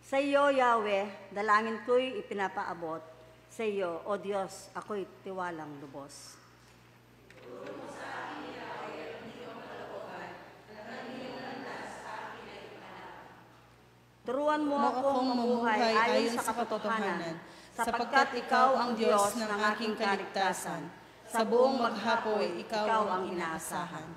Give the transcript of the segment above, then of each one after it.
Sa iyo, Yahweh, dalangin ko'y ipinapaabot. Sa iyo, O Diyos, ako'y tiwalang lubos. Turuan mo akong mamuhay ayon sa katotohanan, sapagkat ikaw ang Diyos ng aking kaligtasan. Sa buong maghapoy, ikaw ang inaasahan.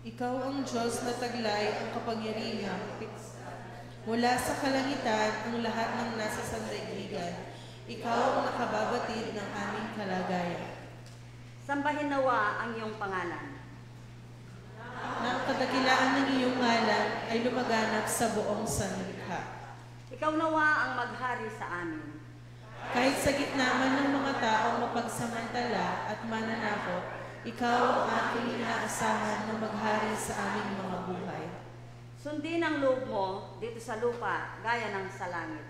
Ikaw ang Diyos na taglay ang kapangyarihan. Mula sa kalangitan ang lahat ng nasa sandaigdigan. Ikaw ang nakababatid ng aming kalagayan. Sambahin nawa ang iyong pangalan. Na ang kadakilaan ng iyong ngalan ay lumaganap sa buong sanlilikha. Ikaw nawa ang maghari sa amin. Kahit sa gitna man ng mga taong mapagsamantala at mananakot, ikaw ang aking inaasahan na maghari sa aming mga buhay. Sundin ang loob mo dito sa lupa, gaya ng sa langit.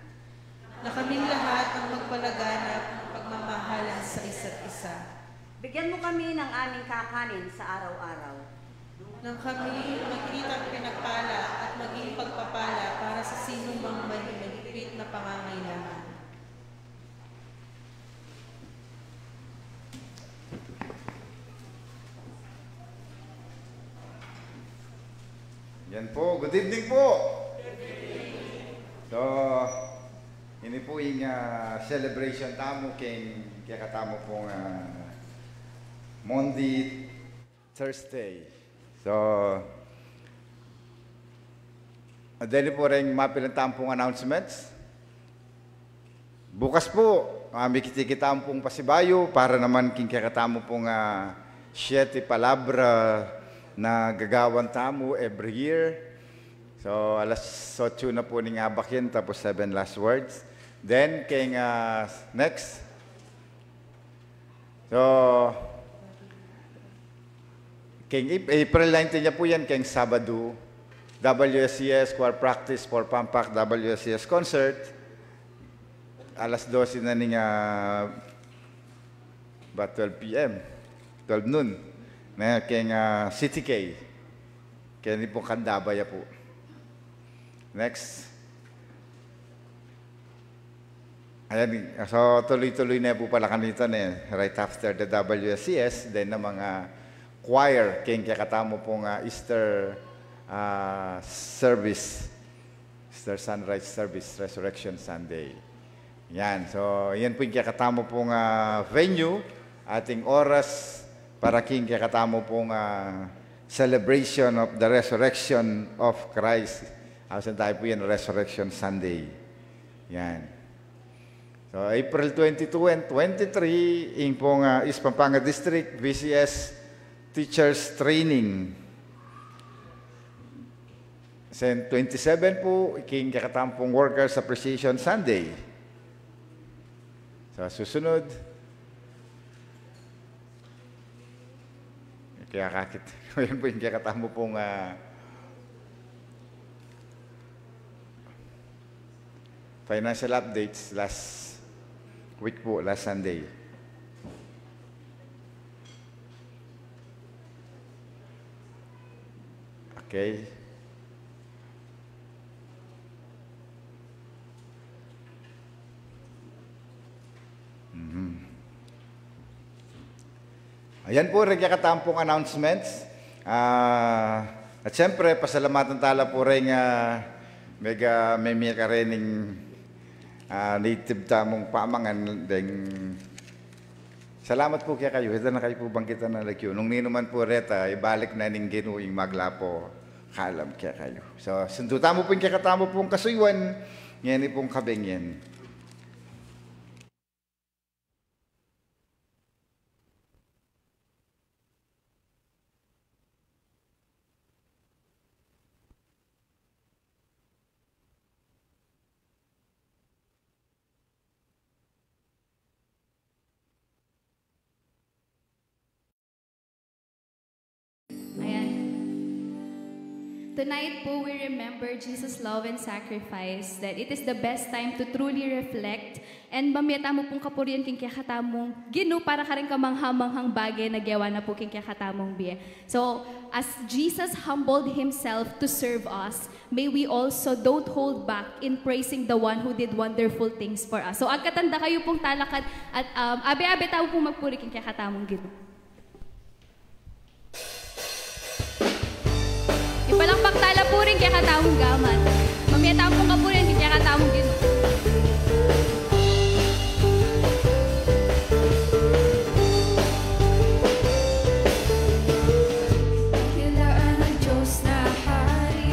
Na kaming lahat ang magpalaganap ng pagmamahalan sa isa't isa. Bigyan mo kami ng aming kakanin sa araw-araw. Nang kami magkitang pinagpala at maging pagpapala para sa sino mang may mahigpit na pangangailangan. Yan po. Good evening po. So, ini po yung celebration tamo kaya katamo pong Monday, Thursday. So, dahil po rin mapilang tampong announcements. Bukas po, may kitikita pong pasibayo para naman kaya pong 7 palabra na gagawan tamo every year. So, alas 8 na po ning abak yan, tapos 7 last words. Then, king next. So, king April 19 niya po yan, king Sabado. WSCS, choir practice for Pampak WSCS concert. Alas 12 na ning ba 12 p.m. 12 noon. Na king City K. Kaya ni po Kandabaya po. Next. Ayan, so tuloy-tuloy na po pala kanito na right after the WSCS, then na mga choir, king kakatamo pong Easter service, Easter Sunrise Service, Resurrection Sunday. Yan, so yan po yung kakatamo pong venue, ating oras para king kakatamo pong celebration of the resurrection of Christ. Asan tayo po yan, Resurrection Sunday. Yan. So, April 22 and 23, yung pong East Pampanga District, VCS Teachers Training. Then 27 po, iking kakatampong Workers Appreciation Sunday. So, susunod. Kaya kakit. Yan po yung kakatampo pong financial updates last week po, last Sunday. Okay. Ayan po rin kakatampong announcements. At siyempre, pasalamatan tala po rin may ka rin native tamong pamangan. Salamat po kaya kayo. Ito na kayo po bangkitan na lagyo. Nung ninuman po reta, ibalik na ning ginuing maglapo. Kalam kaya kayo. So, sundutamo po yung kakatamo pong kasuywan. Ngayon pong kabengyan. Tonight po, we remember Jesus' love and sacrifice, that it is the best time to truly reflect and mamiyata mo pong kapurian king kakatamong ginu para ka rin kamanghamanghang bagay na gawa na po king kakatamong biye. So, as Jesus humbled Himself to serve us, may we also don't hold back in praising the one who did wonderful things for us. So, agkatanda kayo pong talakad at abe-abe tao pong magpuri king kakatamong ginu. Ipalakpak tala po rin kaya katawang gaman. Mamaya taong ka po rin kaya katawang gino. Kilaan ng Diyos na hari,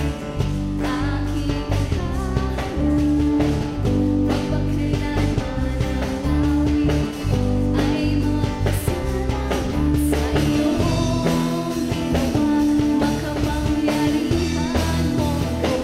aking ikahalo. Pagpagkailan man ang awit, ay magpasalamat sa iyong ginawa. Makapangyarihan mong gawa.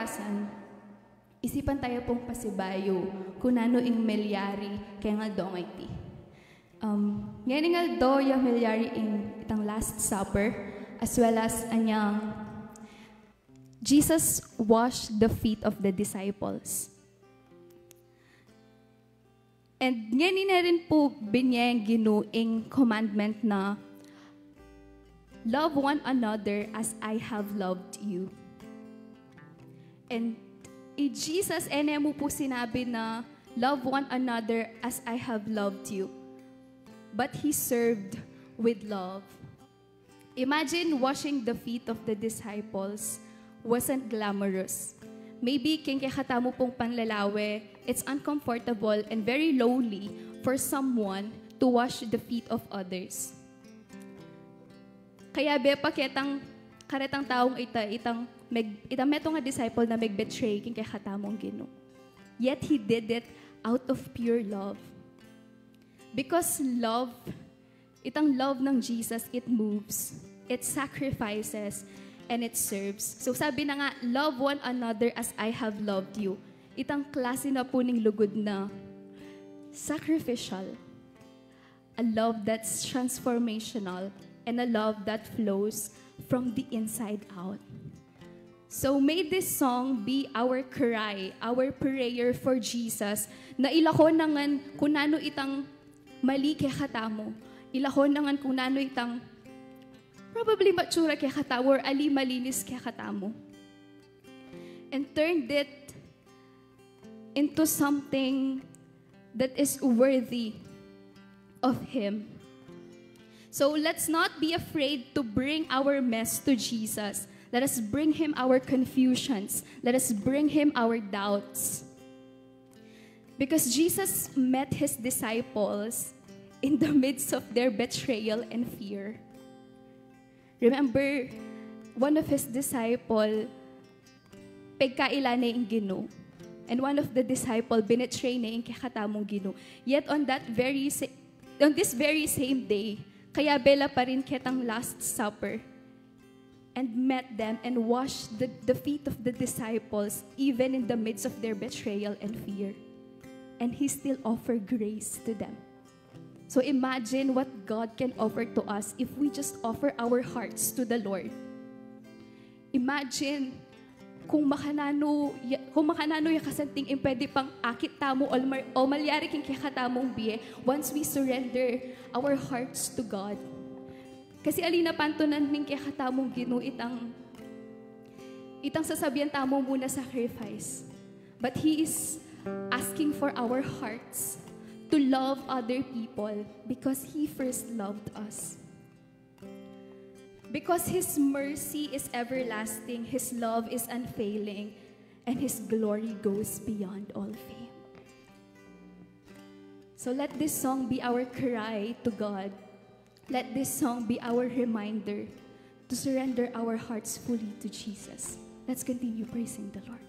kinabukasan, isipan tayo pong pasibayo kung nano ing melyari kaya nga dongay ti. Ngayon nga do yung melyari ing itang Last Supper as well as anyang Jesus washed the feet of the disciples. And ngayon na rin po binyeng ginuing commandment na love one another as I have loved you. And Jesus, mo po sinabi na love one another as I have loved you. But He served with love. Imagine washing the feet of the disciples wasn't glamorous. Maybe kaya mo pong panlalawe, it's uncomfortable and very lowly for someone to wash the feet of others. Kaya paketang karetang taong itang meto nga disciple na betray king kay katamong Ginoo. Yet He did it out of pure love. Because love, itang love ng Jesus, it moves, it sacrifices, and it serves. So sabi na nga, love one another as I have loved you. Itang klase na po ning lugod na sacrificial. A love that's transformational and a love that flows from the inside out. So may this song be our cry, our prayer for Jesus, na ilahon nangan kung nano itang mali kay katamo. Ilahon nangan kung nano itang probably matsura kay katamo or ali malinis kay katamo. And turned it into something that is worthy of Him. So let's not be afraid to bring our mess to Jesus. Let us bring Him our confusions. Let us bring Him our doubts. Because Jesus met His disciples in the midst of their betrayal and fear. Remember, one of His disciples, pagkaila na yung Ginoo. And one of the disciples, binetray na yung kakatamong Ginoo. Yet on this very same day, kaya bela pa rin kitang Last Supper and met them and washed the feet of the disciples even in the midst of their betrayal and fear. And He still offered grace to them. So imagine what God can offer to us if we just offer our hearts to the Lord. Imagine kung makanano yung kasanting pwede pang akit tamo o malyari king kikatamong biye once we surrender our hearts to God. Kasi alina pantunan ning kikatamong Ginoo itang sasabihan tamo muna sacrifice. But He is asking for our hearts to love other people because He first loved us. Because His mercy is everlasting, His love is unfailing, and His glory goes beyond all fame. So let this song be our cry to God. Let this song be our reminder to surrender our hearts fully to Jesus. Let's continue praising the Lord.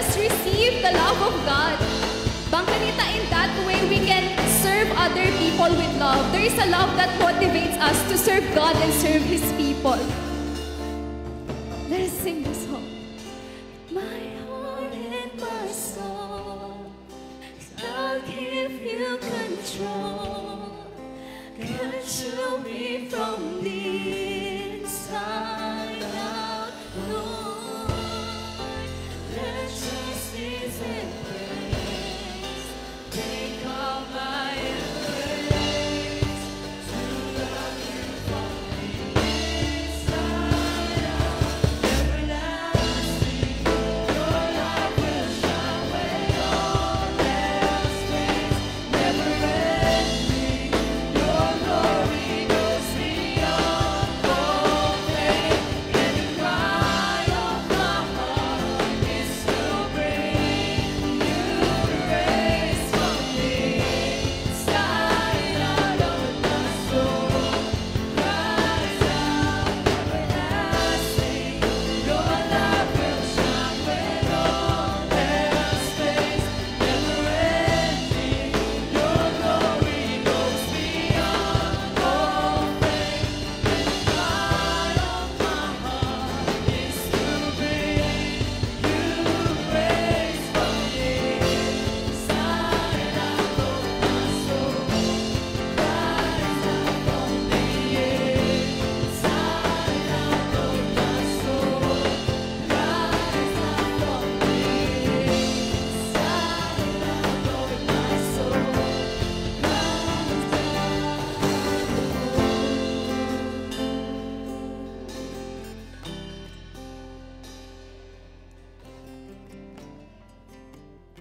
us receive the love of God. Bangkanita, in that way, we can serve other people with love. There is a love that motivates us to serve God and serve His people. Let us sing this song. My heart and my soul, I'll give you control. Control me from the inside out, Lord. Let justice and praise take all my embrace. To love you from the inside out, everlasting. Your light will shine when all else fades. Never ending. Your glory goes beyond all fame. And the cry of my heart is to bring you grace from the inside out of my soul. Rise out, everlasting. Your light will shine when all else fades. Never ending. Your glory goes beyond all fame. And the cry of my heart is to bring you grace from the inside out of my soul. Rise up from the inside out of my soul. Rise up from the inside out of my soul.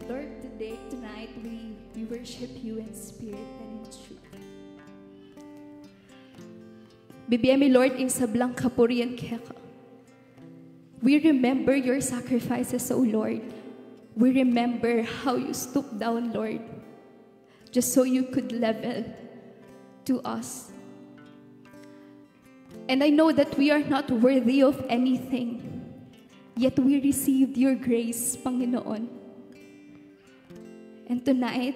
Lord, tonight, we worship you in spirit and in truth. Bibiyami, Lord, in sablang kapurian keka. We remember your sacrifices, O Lord. We remember how you stooped down, Lord, just so you could level to us. And I know that we are not worthy of anything, yet we received your grace, Panginoon. And tonight,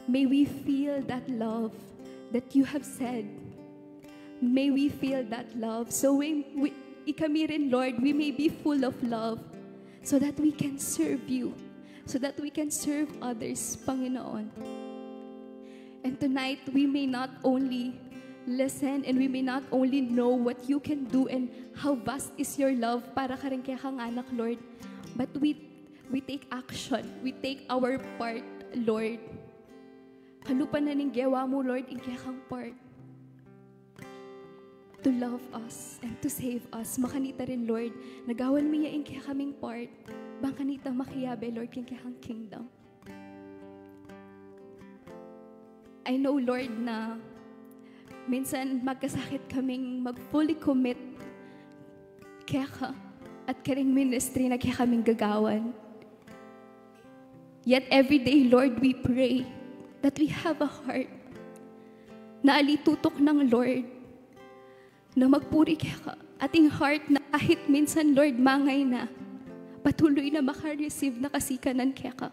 may we feel that love that you have said. May we feel that love. So ikami rin, Lord, we may be full of love so that we can serve you, so that we can serve others, Panginoon. And tonight, we may not only listen and we may not only know what you can do and how vast is your love para ka rin kaya kang anak, Lord, but we take action. We take our part, Lord. Kalupan na ning gawa mo, Lord, in kaya kang part. To love us and to save us. Makanita rin, Lord, nagawan miya in kaya kaming part. Bang kanita makiyabe, Lord, in kaya kang kingdom. I know, Lord, na minsan magkasakit kaming mag-fully commit kaya ka at karing ministry na kaya kaming gagawan. Yet every day, Lord, we pray that we have a heart na alitutok ng Lord, na magpuri kaya ka. Ating heart na kahit minsan, Lord, mangay na, patuloy na makareceive na kasikanan kaya ka.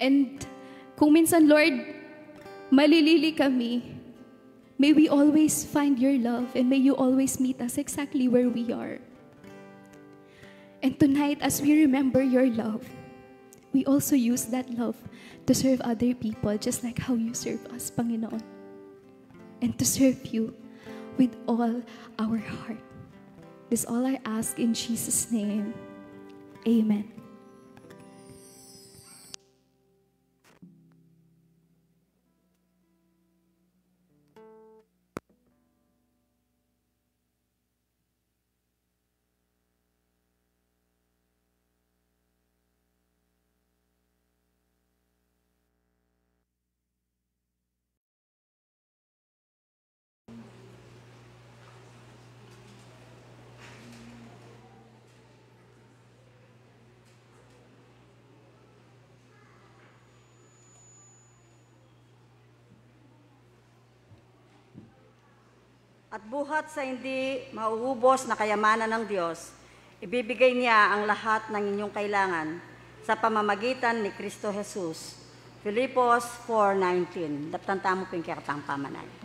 And kung minsan, Lord, malilili kami, may we always find your love and may you always meet us exactly where we are. And tonight, as we remember your love, we also use that love to serve other people just like how you serve us, Panginoon. And to serve you with all our heart. This is all I ask in Jesus' name. Amen. At buhat sa hindi mauubos na kayamanan ng Diyos, Ibibigay niya ang lahat ng inyong kailangan sa pamamagitan ni Kristo Jesus. Filipos 4:19. Daptan mo po yung kakatang pamanay.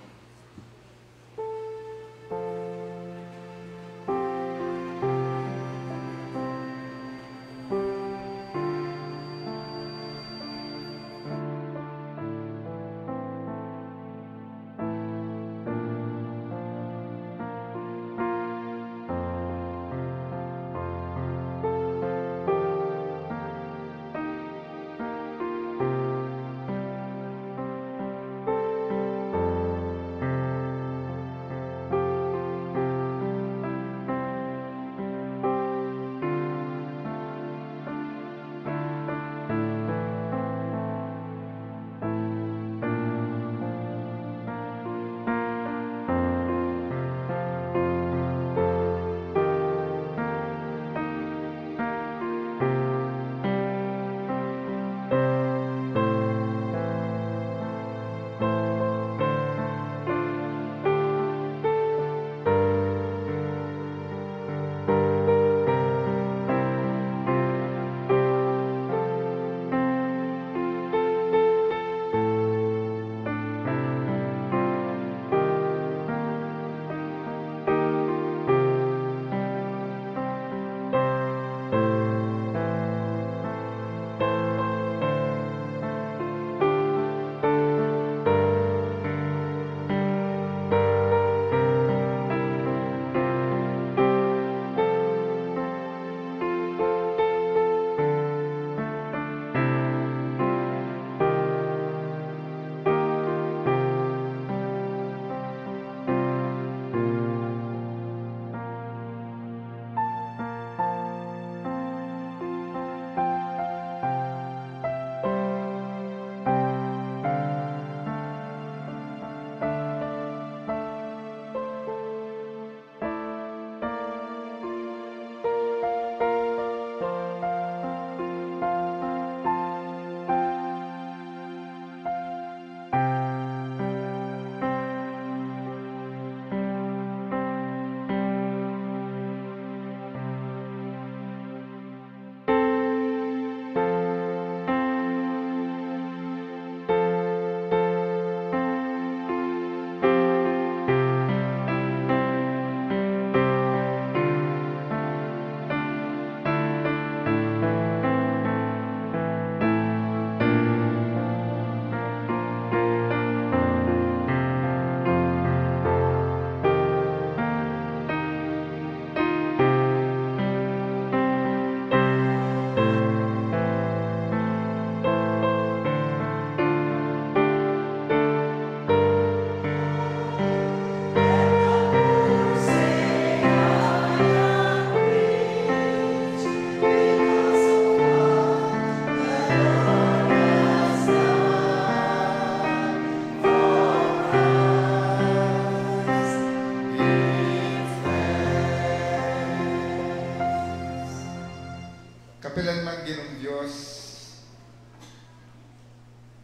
Kapilanman Ginoong Diyos,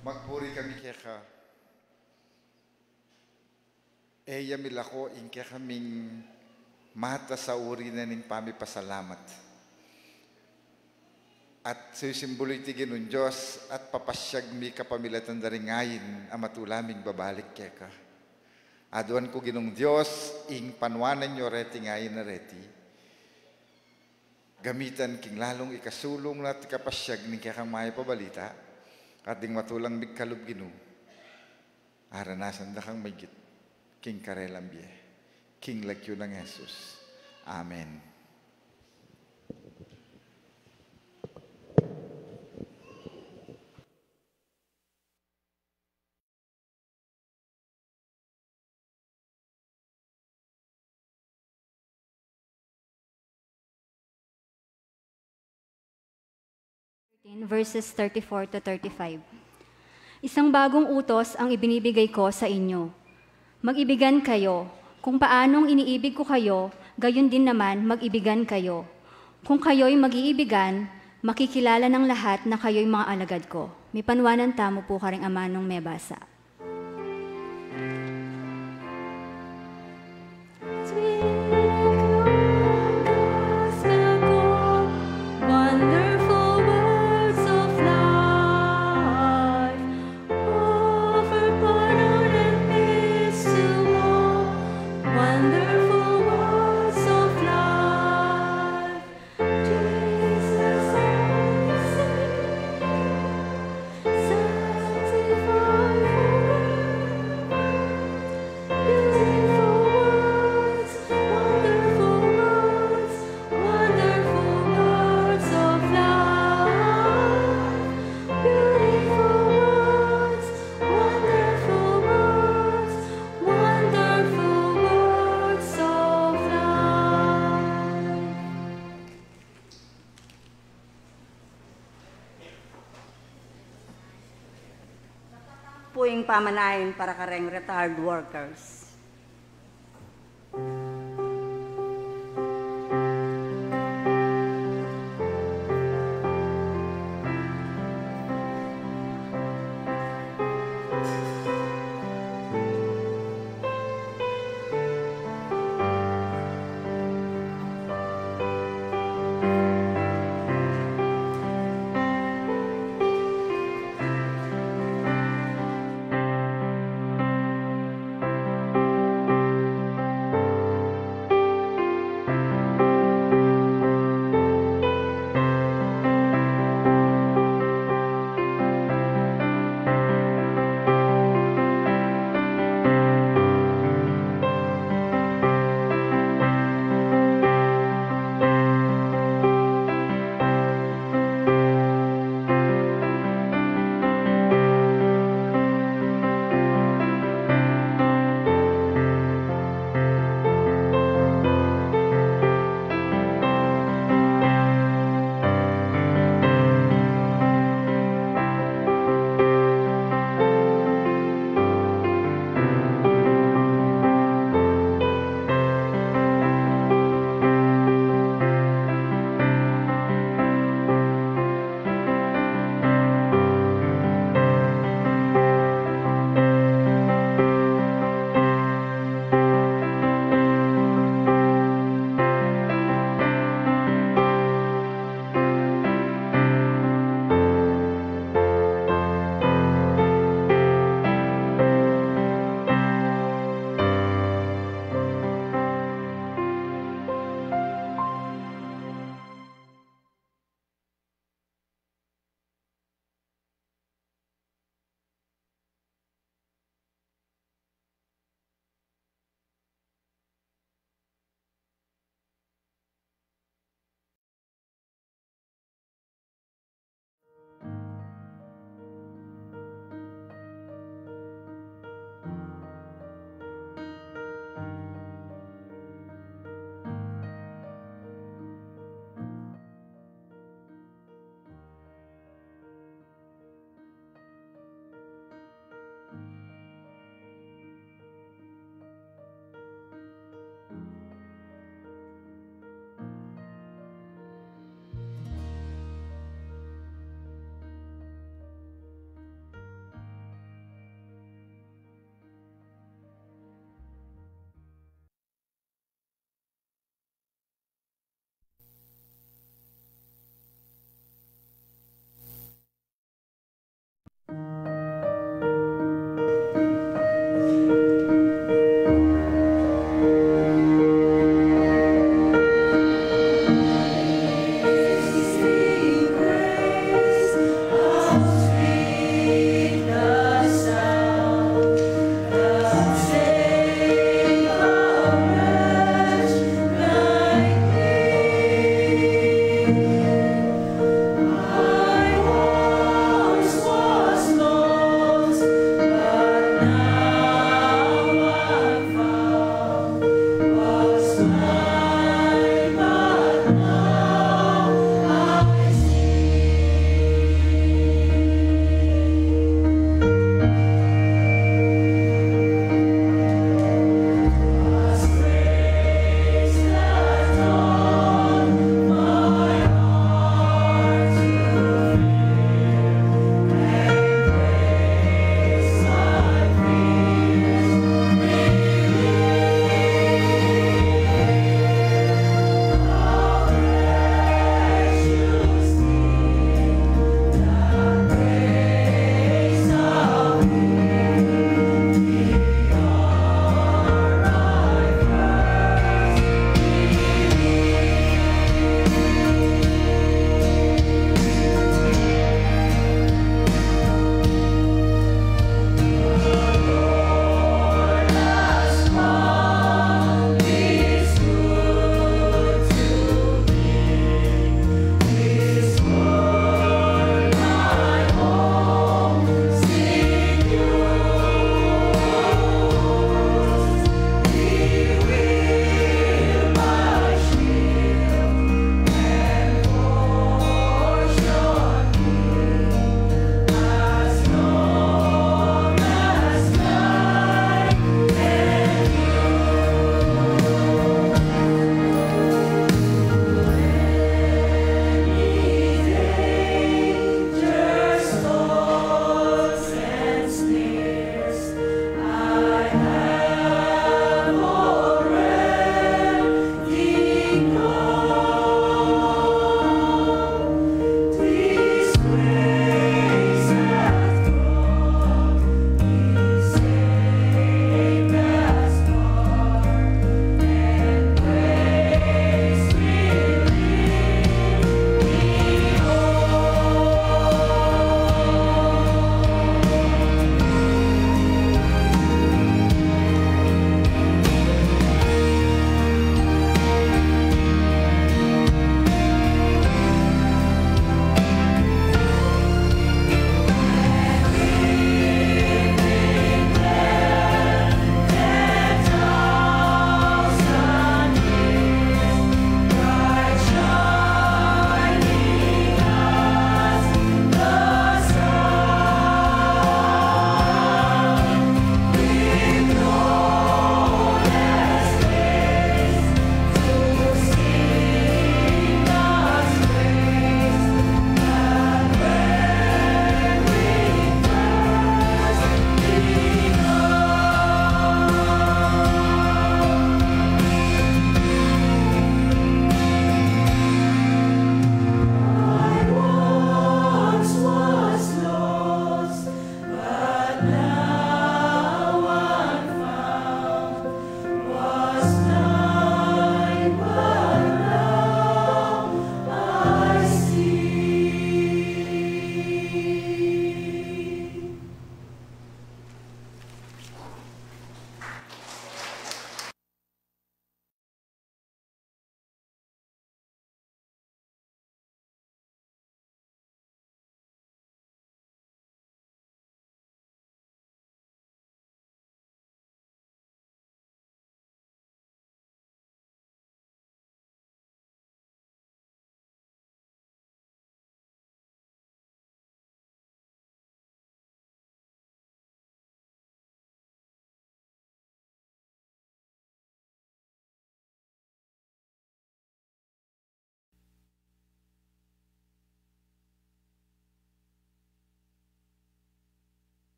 magpuri kami kaya ka. Eya milako inke kaming mata sa uri na ning pamipasalamat. At susimboloy ti Ginoong Diyos at papasyag mi kapamilatan daringayin ang matulaming babalik kaya ka. Aduan ko Ginoong Diyos, ing panwanan nyo reti ngayin na reti. Gamitan king lalong ikasulong na kapasyag ning kaya kang may pabalita. Kating matulang migkalub Gino. Aranasan da kang mayigit. King Karelambie. King Lagyo ng Jesus. Amen. Verses 34 to 35. Isang bagong utos ang ibinibigay ko sa inyo. Mag-ibigan kayo. Kung paanong iniibig ko kayo, gayon din naman mag-ibigan kayo. Kung kayo'y mag-iibigan, makikilala ng lahat na kayo'y mga alagad ko. May panwanan tamo po karing ama nung may basa. Sweet puing pamanahin para kareng retired workers.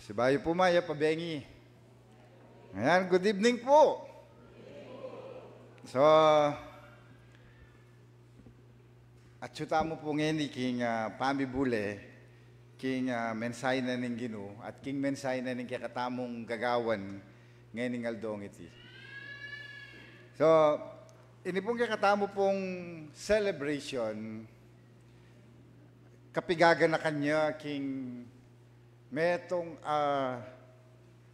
Si Bayo Pumaya, pabengi. Ayan, good evening po. So, at syuta mo po ngayon king pamibule, king mensahe na ning Ginoo, at king mensahe na ning kakatamong gagawan ngayon ning aldong iti. So, ini pong kakatamo pong celebration, kapigaga na kanya king metong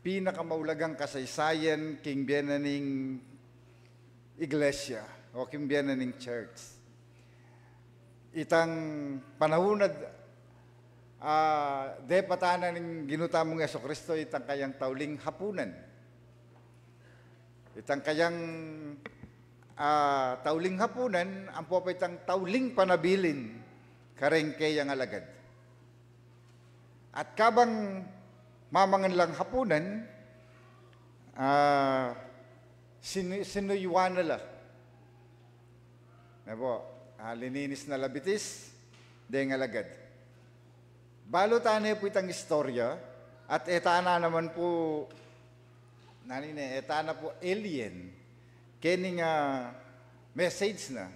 pinakamaulagang kasaysayan king biyananing iglesia o king biyananing church. Itang panahunad de patanan ng ginutamong Jesucristo itang kayang tauling hapunan. Itang kayang tauling hapunan, ang po pa itang tauling panabilin karengke yang alagad. At kabang mamangan lang hapunan, sinuyuan nila. Lininis na labitis, deng alagad. Balutan po itang istorya, at etana naman po, etana po alien, kening message na.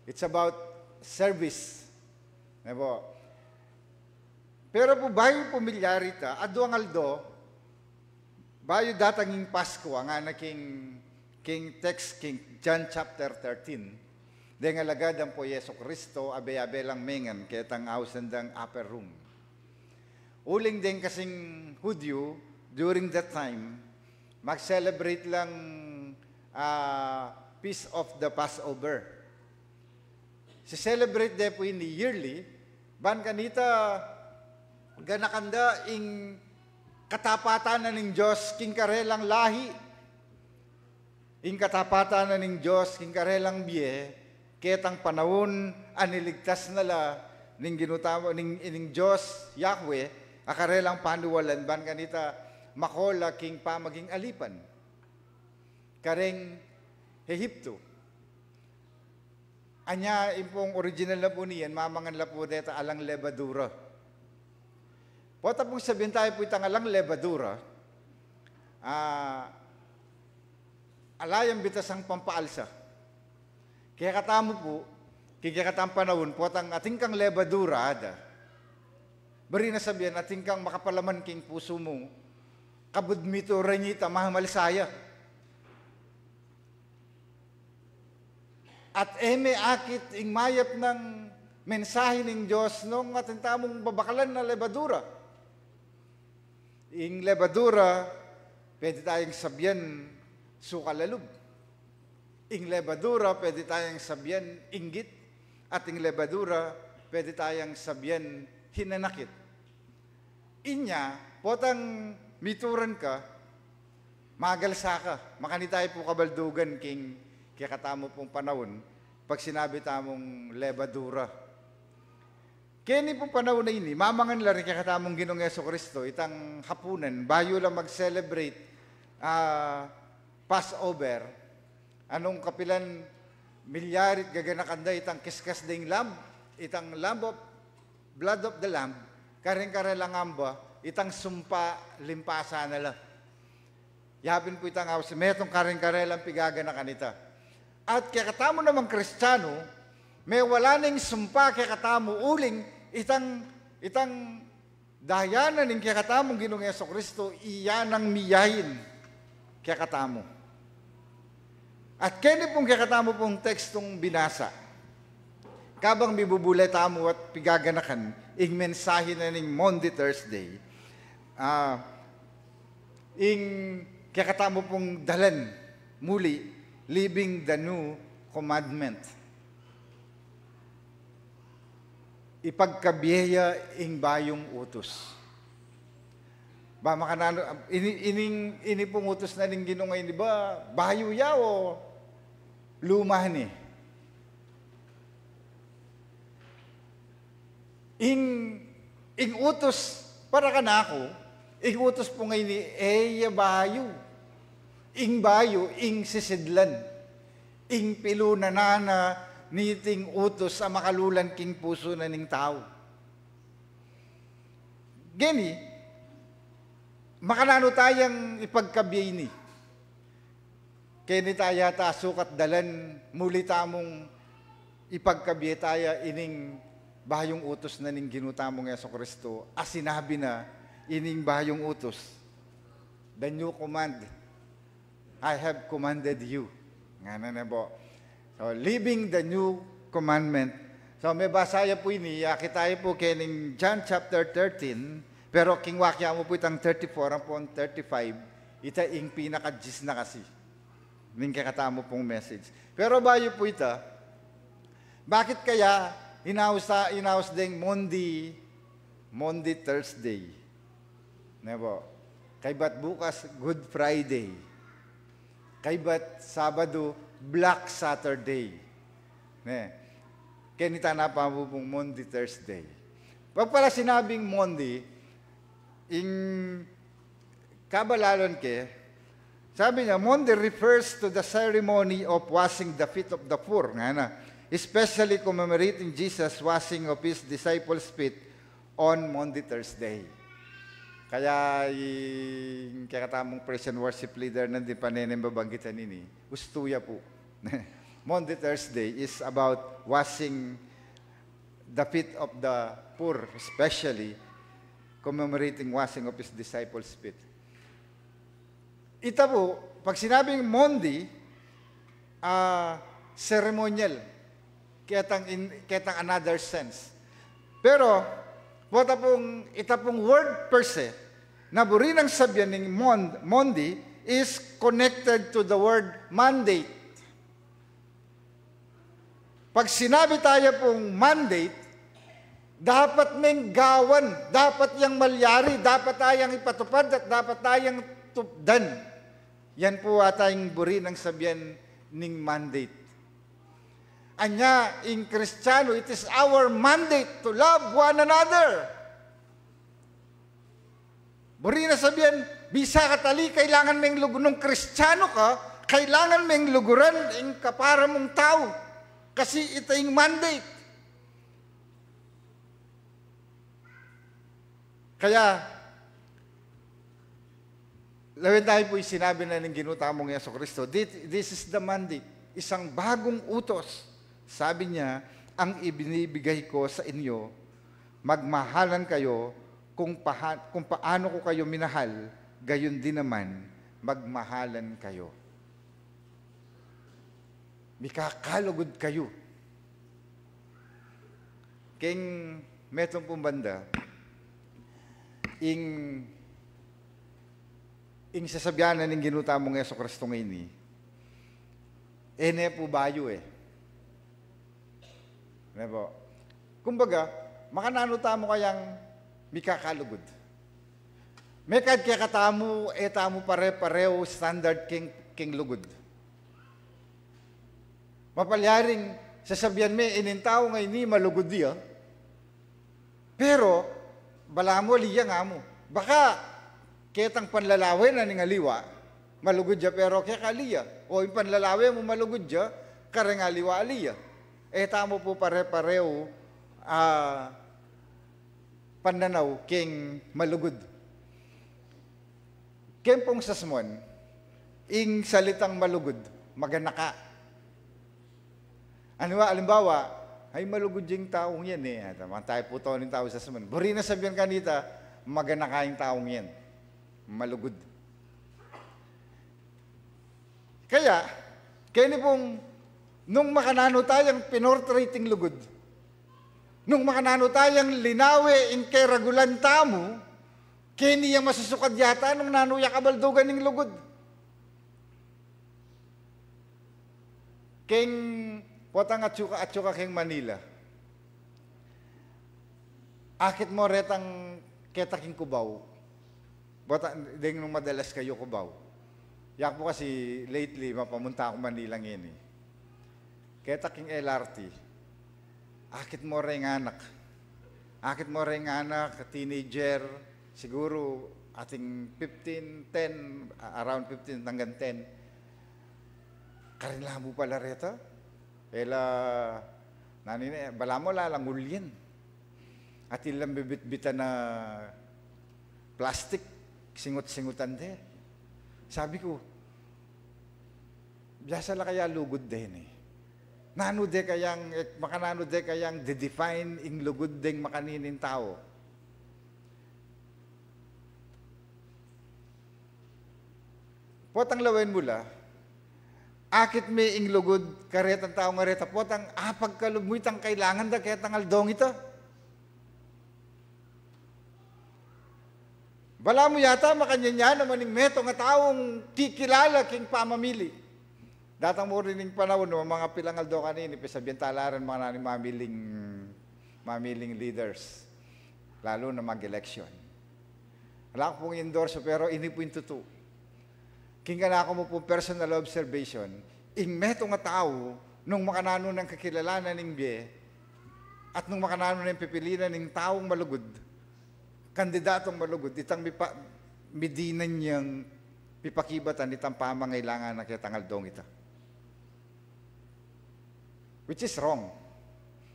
It's about service. Pero po bayo pumilyarita, aduang aldo, bayo datanging Pasko, ang anaking king text, King John chapter 13, deng alagad ang po Yeso Kristo, abe-abe lang mengan, ketang ausandang upper room. Uling din kasing Hudyo, during that time, mag-celebrate lang Feast of the Passover. Si-celebrate de po ini yearly, ban kanita ganakanda ing katapatan na ning Diyos king karelang lahi. Ing katapatan na ning Diyos king karelang biye, ketang panahon aniligtas nala ning ginutamo ning Diyos Yahweh, akarelang panuwalan ban kanita makola king pamaging alipan. Kareng Ehipto. Anya impong original na po niyan, mamangan la po deta alang lebadura. Pota pong sabihin tayo po itang alang lebadura, alayang bitasang pampaalsa. Kaya katamo po, kaya katang panahon, potang ating kang lebadura, bari na sabihin, ating kang makapalaman king puso mo, kabudmito ranyita mahamalisaya. At eme akit ing mayap ng mensahe ng Diyos nung atintamong babakalan na lebadura. Ing lebadura, pwede tayong sabyan sukalalub. Ing lebadura, pwede tayong sabyan inggit. At ing lebadura, pwede tayong sabyan hinanakit. Inya, potang mituran ka, magalsa ka. Makani tayo po kabaldugan king kaya katamo pong panahon, pag sinabi tamong lebadura. Kaya ni pong panahon na ini, mamangan lang rin kaya katamong Ginoong Jesucristo, itang hapunan, bayo lang mag-celebrate Passover, anong kapilan milyarit gaganakanda itang kiskas ding lamb, itang blood of the lamb, karing-kare lang amba, itang sumpa limpasa na lang. Yapin po itang house, metong karing-kare lang pigaga na kanita. At kaya katamo namang Kristiyano, may wala nang sumpa kaya katamo uling, itang dayanan ng kaya katamong Ginoong Jesucristo, iyan ang miyahin kaya katamo. At kaya pong kaya katamo pong tekstong binasa, kabang bibubulay tamo at pigaganakan, ing mensahe na ning Monday, Thursday, ing kaya katamo pong dalan, muli, living the new commandment. Ipagkabiyeya ing bayong utos. Ba makanano ini pong utos na ning Ginoo ngayon, di ba? Bayo ya o lumahan eh. Ing utos para kanako, ing utos po ngayon ni eya bayo. Ing bayo, ing sisidlan, ing pilunanana, niting utos sa makalulan king puso na ning tao. Gani, makanano tayang ipagkabiyay ni. Kaya ni tayo ta sukat dalan muli tamong ipagkabiyay tayo ining bahayong utos na ning ginutamong Yeso Kristo. As sinabi na ining bahayong utos. The new command, I have commanded you. Nga na po. So, living the new commandment. So, may basaya po ini, tayo po kining John chapter 13, pero kingwakya mo po itang 34, ang po 35, ita ing pinaka-gis na kasi. Ning kakatamo pong message. Pero bayo po ita, bakit kaya inaus ding Monday, Thursday? Nebo. Kay ba't bukas, Good Friday. Kay ba't Sabado, Black Saturday. Ne. Kaya nita na pa po pong Monday, Thursday. Pag pala sinabing Monday, in kabalalon sabi niya, Monday refers to the ceremony of washing the feet of the poor. Nga na. Especially commemorating Jesus washing of his disciples' feet on Monday, Thursday. Kaya yung kakatamong praise and worship leader nandun paneneng babanggitan nini, ustuya po. Monday, Thursday is about washing the feet of the poor, especially commemorating washing of his disciples' feet. Ita po, pag sinabing Monday, ceremonial, ketang another sense. Pero, ita pong word per se, na burinang sabihan ng Monday is connected to the word mandate. Pag sinabi tayo pong mandate, dapat meng gawan, dapat yang malyari, dapat tayang ipatupad at dapat tayang tupdan. Yan po atayang burinang sabihan ng mandate. Anya, in Kristiyano, it is our mandate to love one another. Buri na sabihan, bisa katali, kailangan mong lugunong Kristiyano ka, kailangan mong luguran ang kapara mong tao. Kasi ito yung mandate. Kaya, lawin tayo po yung sinabi na ng ginutamong Yeso Kristo, this is the mandate, isang bagong utos. Sabi niya, ang ibinibigay ko sa inyo, magmahalan kayo kung paano ko kayo minahal, gayon din naman, magmahalan kayo. Mikakalugod kayo. King metong pumbanda, ing sasabihan ng ginutamong Yeso Kristo ngayon ene po bayo Nebo. Kumbaga, makanano tamo kayang mikakalugod. May kad kaya katamo, tamo pare-pareho standard king lugod. Mapalyaring sasabihan may inintao ngay ni malugod diya. Pero, bala mo, liya nga mo. Baka, ketang panlalawin na ningaliwa, malugod diya, pero kaya kaliya. O yung panlalawin mo malugod diya, karengaliwa aliya. Tamo po pare-pareho pananaw king malugod. Ken pong sasmon, ing salitang malugod, magana ka. Ano ba, alimbawa, ay malugod yung taong yan Tama tayo po to ng tao sa sasmon. Buri na sabihan kanita, magana ka yung taong yan. Malugod. Kaya ni pong nung makanano tayang pinortrating lugod, nung makanano tayang linawe in kay ragulan tamo, kaya niya masusukad yata nung nanuya kabaldugan ng lugod. King potang atsuka king Manila. Akit mo retang ketaking Kubaw. Ding nung madalas kayo Kubaw. Yak po kasi lately mapamunta ako Manila ngayon Ketaking LRT, akit mo rin anak. Akit mo rin anak, teenager, siguro ating 15, 10, around 15 hanggang 10. Karinla mo pala rito. Bala mo lalang ulyan. At ilang bibit-bitan na plastic, singut-singutan de. Sabi ko, biyasa la kaya lugod din eh. Nano de kayang, makanano de kayang de-define ing lugod ding makaninin tao. Potang lawen mula, akit may ing lugod karetang tao nga reta, potang pagkalugmuitang kailangan da kaya aldong ito. Bala mo yata makanya naman ng meto nga taong kikilala king pamamili. Datang mo rin ng panahon no, mga pilangal do kanini, sabihan talaran mga nani mamiling leaders, lalo na mag-election. Wala ko pong endorso pero ini po yung totoo. King na ako mo po personal observation, ing meto nga tao, nung makanano ng kakilalanan ng biye, at nung makanano ng pipilinan ng taong malugod, kandidatong malugod, itang midinan niyang pipakibatan itang pamangailangan na kitang aldong ita. Which is wrong.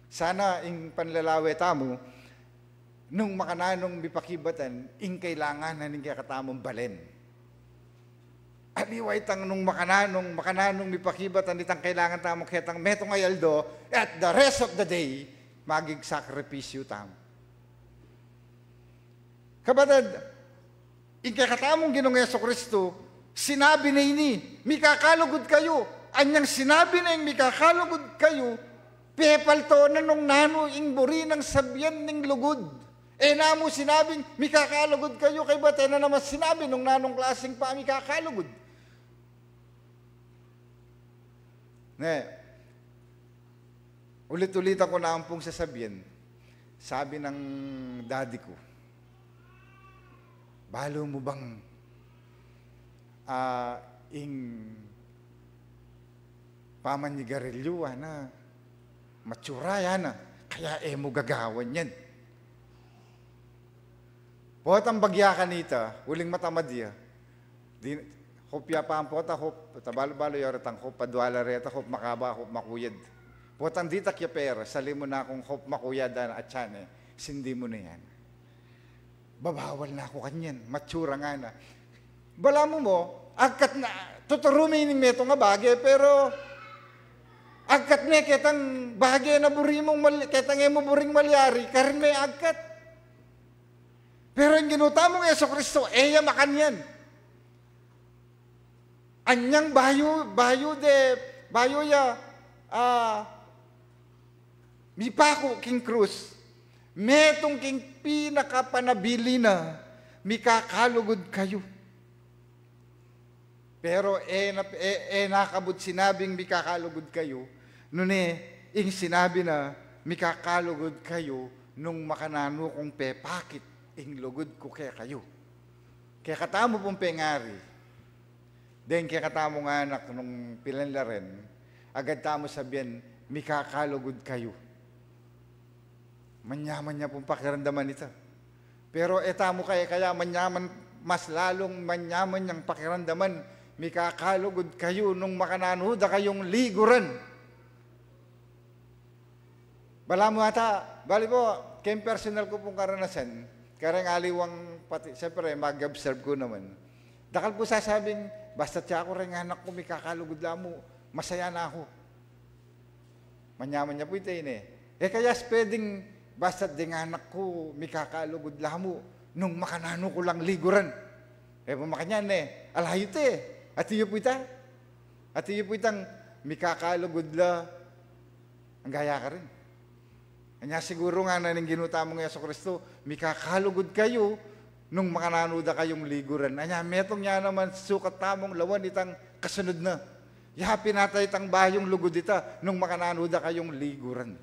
Sana ing panlalawe tamo, nung makananong mipakibatan, ing kailangan na ning katamong balen. Aliway tang nung makananong mipakibatan itang kailangan tamo kitang metong ayaldo, at the rest of the day, magig sakripisyo tamo. Kabatad, ikakatamong Ginoong Jesucristo, sinabi na ini, mikakalugod kayo. Anyang sinabi na yung mikakalugod kayo, pepalto na nung nano ing buri ng sabyan ng lugod. Namo sinabing, mikakalugod kayo, kay bate na naman sinabi nung nanong klaseng pa mikakalugod. Ulit-ulit ako na ampong sasabihin, sabi ng daddy ko, balo mo bang ing pamanyigarilyo na matsura yan kaya mo gagawan yan. Pot ang bagya kanita, huling matamadiya, hopya pa ang pota, hop, tabalo-balo yoratang hop, padwala reta, hop makaba, hop makuyad. Pot ang dita kya pera, sali mo na akong hop makuyad at yan sindi mo na yan. Babawal na ako kanyan, matsura nga na. Bala mo, agkat na, tuturumin ng meto nga bagay, pero agkat me, ketang bagay na ketang mo buring malyari, karin may agkat. Pero yung ginuta mong Jesucristo, makan yan. Anyang bayo ya, mipako king krus, metong king pinakapanabili na, mikakalugod kayo. Pero nakabut sinabing mikakalugod kayo, nune, ing sinabi na mikakalugod kayo nung makanano kong pepakit, ing lugod ko kaya kayo. Kaya katamo pong pengari, then kaya katamo nga anak nung pilanla rin, agad tamo sabihin, mikakalugod kayo. Manyaman niya pong pakiramdaman ito. Pero etamo kaya manyaman, mas lalong manyaman niyang pakiramdaman, mikakalugod kayo nung makananuda kayong liguran. Bala mo ata, bali po, kayong personal ko pong karanasan, karang aliwang pati, siyempre mag-observe ko naman. Dakal po sasabing, basta siya ako rin anak ko, mikakalugod lang mo, masaya na ako. Manyaman niya po ito kaya pwedeng, basta ding anak ko, mikakalugod lang mo, nung makanano ko lang liguran. Pumakanyan alayo At iyo po ita. At iyo po itang mikakalugod la. Ang gaya ka rin. Kanya siguro nga na ng ginuta mo ng Jesucristo, mikakalugod kayo nung makananuda kayong liguran. Anya, metong niya naman sukat tamong lawan itang kasunod na. Yapi natay itang bayong lugod ita nung makananuda kayong liguran.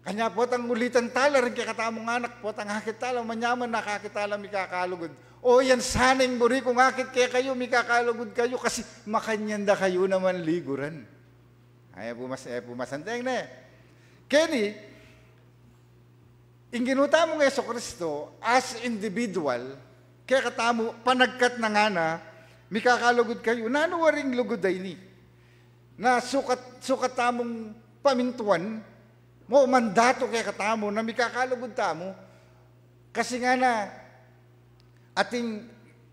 Kanya po tang ulitan tala rin kaya katamong anak po tang hakit tala, manyaman nakakitala mikakalugod. O yan sanang buri kung akit kaya kayo, mikakalugod kayo kasi makanyanda kayo naman liguran. Ay pumasanteng na Kenny, inginuta mo ng Jesucristo as individual, kaya katamo, panagkat na nga na, mikakalugod kayo, nanuwaring lugod ay ni, na sukat tamong pamintuan, mo mandato kaya katamo, na mikakalugod tamo, kasi nga na, ating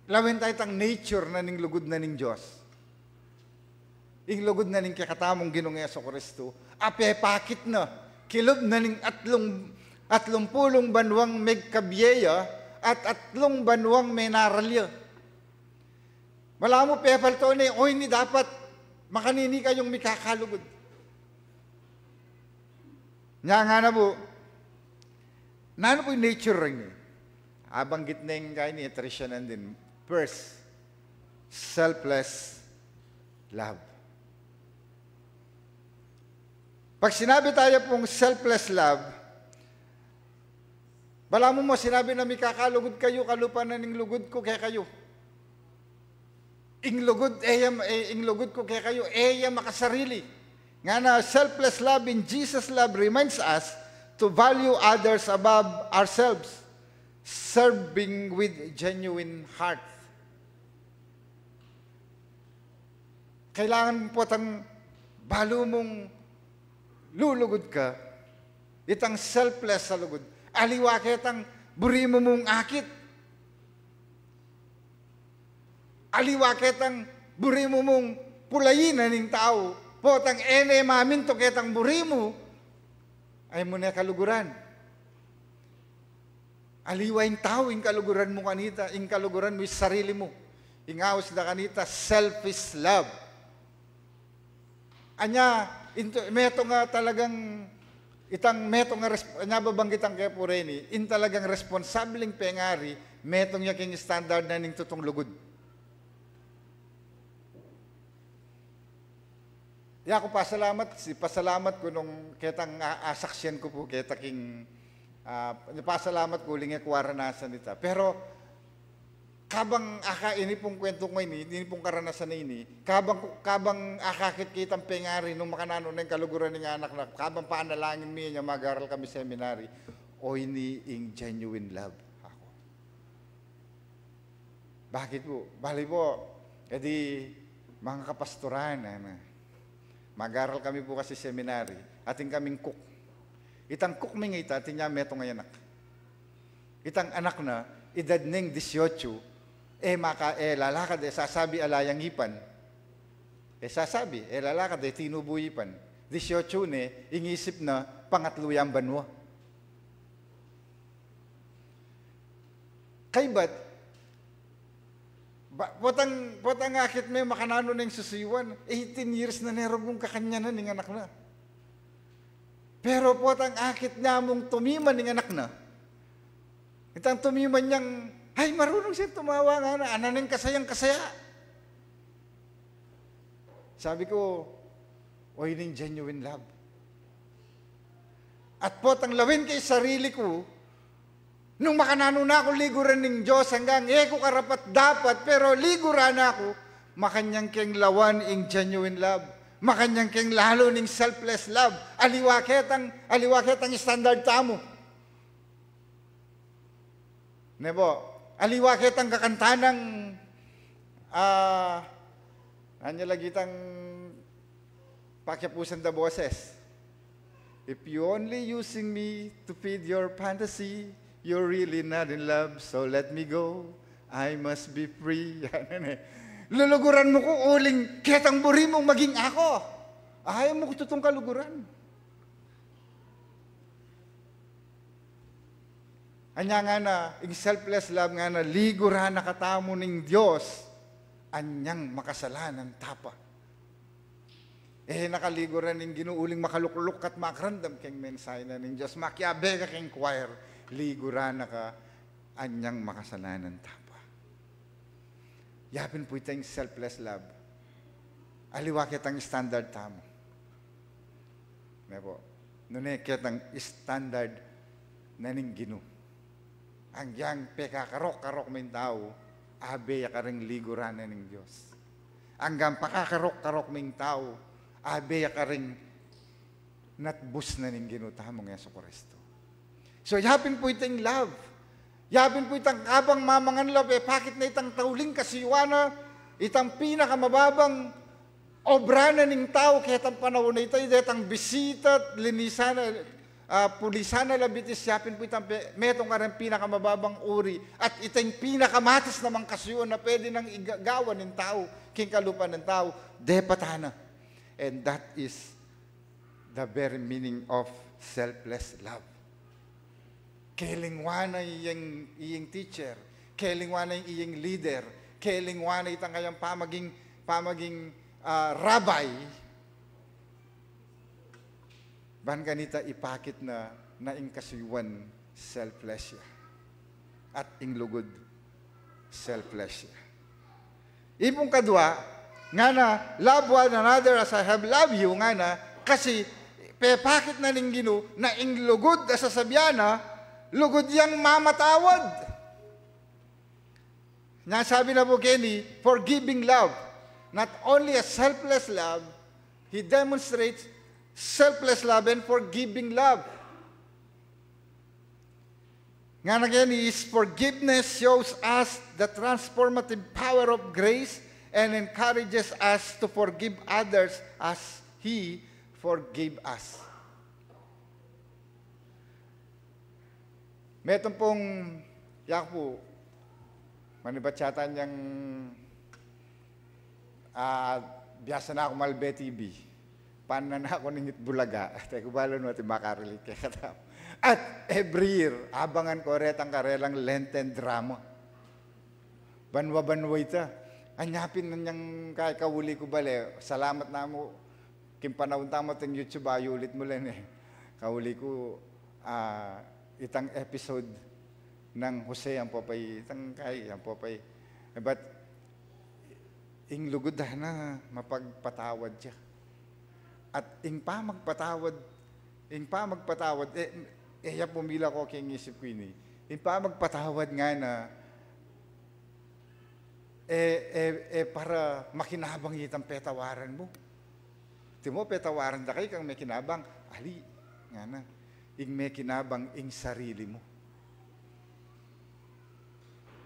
lawen tayo tang nature na ning lugod na ning Diyos. Ing lugod na ning kakatamong Ginoong Jesucristo, ape pakit na, kilob na ning atlong pulong banwang megkabyeya at atlong banwang menaralya. Wala mo pepalto ni, oy ni dapat makanini kayong mikakalugod. Nga nga na po, nano po yung nature rin eh. Abanggit na yung kaya ni attritionan din. First, selfless love. Pag sinabi tayo pong selfless love, bala mo sinabi na may kakalugod kayo, kalupan na ning lugod ko kaya kayo. Ing lugod ko kaya kayo, makasarili. Nga na selfless love in Jesus' love reminds us to value others above ourselves, serving with genuine heart. Kailangan po tang balo mong lulugod ka, itang selfless sa lugod. Aliwa kitang buri mo mong akit. Aliwa kitang buri mo mong pulayin na ning tao. Potang ene mamin to kitang buri mo, ay mo na kaluguran. Aliwa yung tao, yung kaluguran mo kanita, yung kaluguran mo yung sarili mo. Ingawas na kanita, selfish love. Anya, meto nga talagang, nababanggit ang kaya po rin, in talagang responsableng pengari, metong yaking standard na ning tutong lugod. Ako pasalamat ko nung ketang asaksyan ko po, ketaking, pasalamat ko uling kwaranasan nita. Pero, kabang ini pong kwento ko ini pong karanasan na ini, kabang akakit kitang pengari nung makanano ng kaluguran ng anak na, kabang paanalangin niya mag-aral kami seminary, o ini ing genuine love ako. Bakit po? Bali po, edi mga kapastoran, mag-aral kami po kasi seminary, ating kaming cook. Itang cook may ngita, ating niya meto ngayon anak. Itang anak na, edad ning 18, lalakad, sasabi alayang ipan. Sasabi, lalakad, tinubuyipan. 18 ingisip na pangatluyang banwa. Kay ba't, potang akit may makanano ng susiwan, 18 years na nerong mong kakanyanan ng anak na. Pero potang akit niya mong tumiman ng anak na. Itang tumiman niyang, ay marunong siya tumawa nga na, ananeng kasayang kasaya. Sabi ko, oy ning genuine love. At potang lawin kay sarili ko, nung makanano na ako liguran ng Diyos hanggang ko karapat dapat, pero liguran na ako, makanyang keng lawan ing genuine love. Makanyang keng lalo ning selfless love. Aliwaketang standard tamo. Nebo, aliwaketang kakantanang anya lagitang pakyapusan da boses. If you only using me to feed your fantasy, you're really not in love, so let me go. I must be free. Luluguran mo ko, uling, ketang buri mong maging ako. Ayaw mo ko tutong kaluguran. Anya nga na, yung selfless love nga na, liguran na katamo ng Diyos, anyang makasalanan tapa. Nakaliguran ng ginuuling makalukluk at makrandam keng mensahe na ng Diyos, makiabe ka keng choir, liguran na ka, anyang makasalanan tapa. Yapin po itang selfless love. Aliwa kitang standard tamo. Nebo, nune kitang standard na ning ginu. Ang yang pekakarok-karok min tao, abe ka ring liguran na ning Diyos. Hanggang pakakarok-karok min tao, abe ka ring natbus na ning ginu tamong Jesucristo. So, yapin po itang love. Yapin po itang kabang mamangan love, pakit na itang tauling kasiwana, itang pinakamababang obra na ning tao, kaya itang panahon na ito, itang bisita, linisana, pulisan na labitis yapin po itang metong ka rin pinakamababang uri at itang pinakamatis namang kasyon na pwede nang igawan ng tao, king kalupan ng tao, depatana. And that is the very meaning of selfless love. Kelingwana iyang teacher, kelingwana iyang leader, kelingwana itang kayang pamaging rabbi, ban ganita ipakit na ing kasuywan selfless siya. At ing lugod selfless siya. Ipong kadwa, nga na, love one another as I have loved you, nga na, kasi, pepakit na ning Ginoo na ing lugod sa sabyana, lugod yang mamatawad. Nga sabi na po Kenny, forgiving love. Not only a selfless love, he demonstrates selfless love and forgiving love. Nga na Kenny, his forgiveness shows us the transformative power of grace and encourages us to forgive others as he forgave us. Metong pong yaku, manibatsatan niyang biyasa na ako malbe TV. Paano na ako ningit bulaga. Teko balo no, ati makarelate kay katao. At every year, abangan ko retang karelang Lenten drama. Banwa-banwa ita. Anyapin na niyang kay kawuli ko bale. Salamat na mo. Kimpanawon tamo ting YouTube, ulit mo lang eh. Kawuli ko itang episode ng Jose ang popay, itang kay ang popay. But ing lugod na mapagpatawad siya. At ing pa magpatawad, ya pumila ko king isip ko ini. Ing pa magpatawad nga na para makinabang itang petawaran mo. Timo petawaran da kay kang may kinabang, ali nga na. Ing may kinabang ing sarili mo.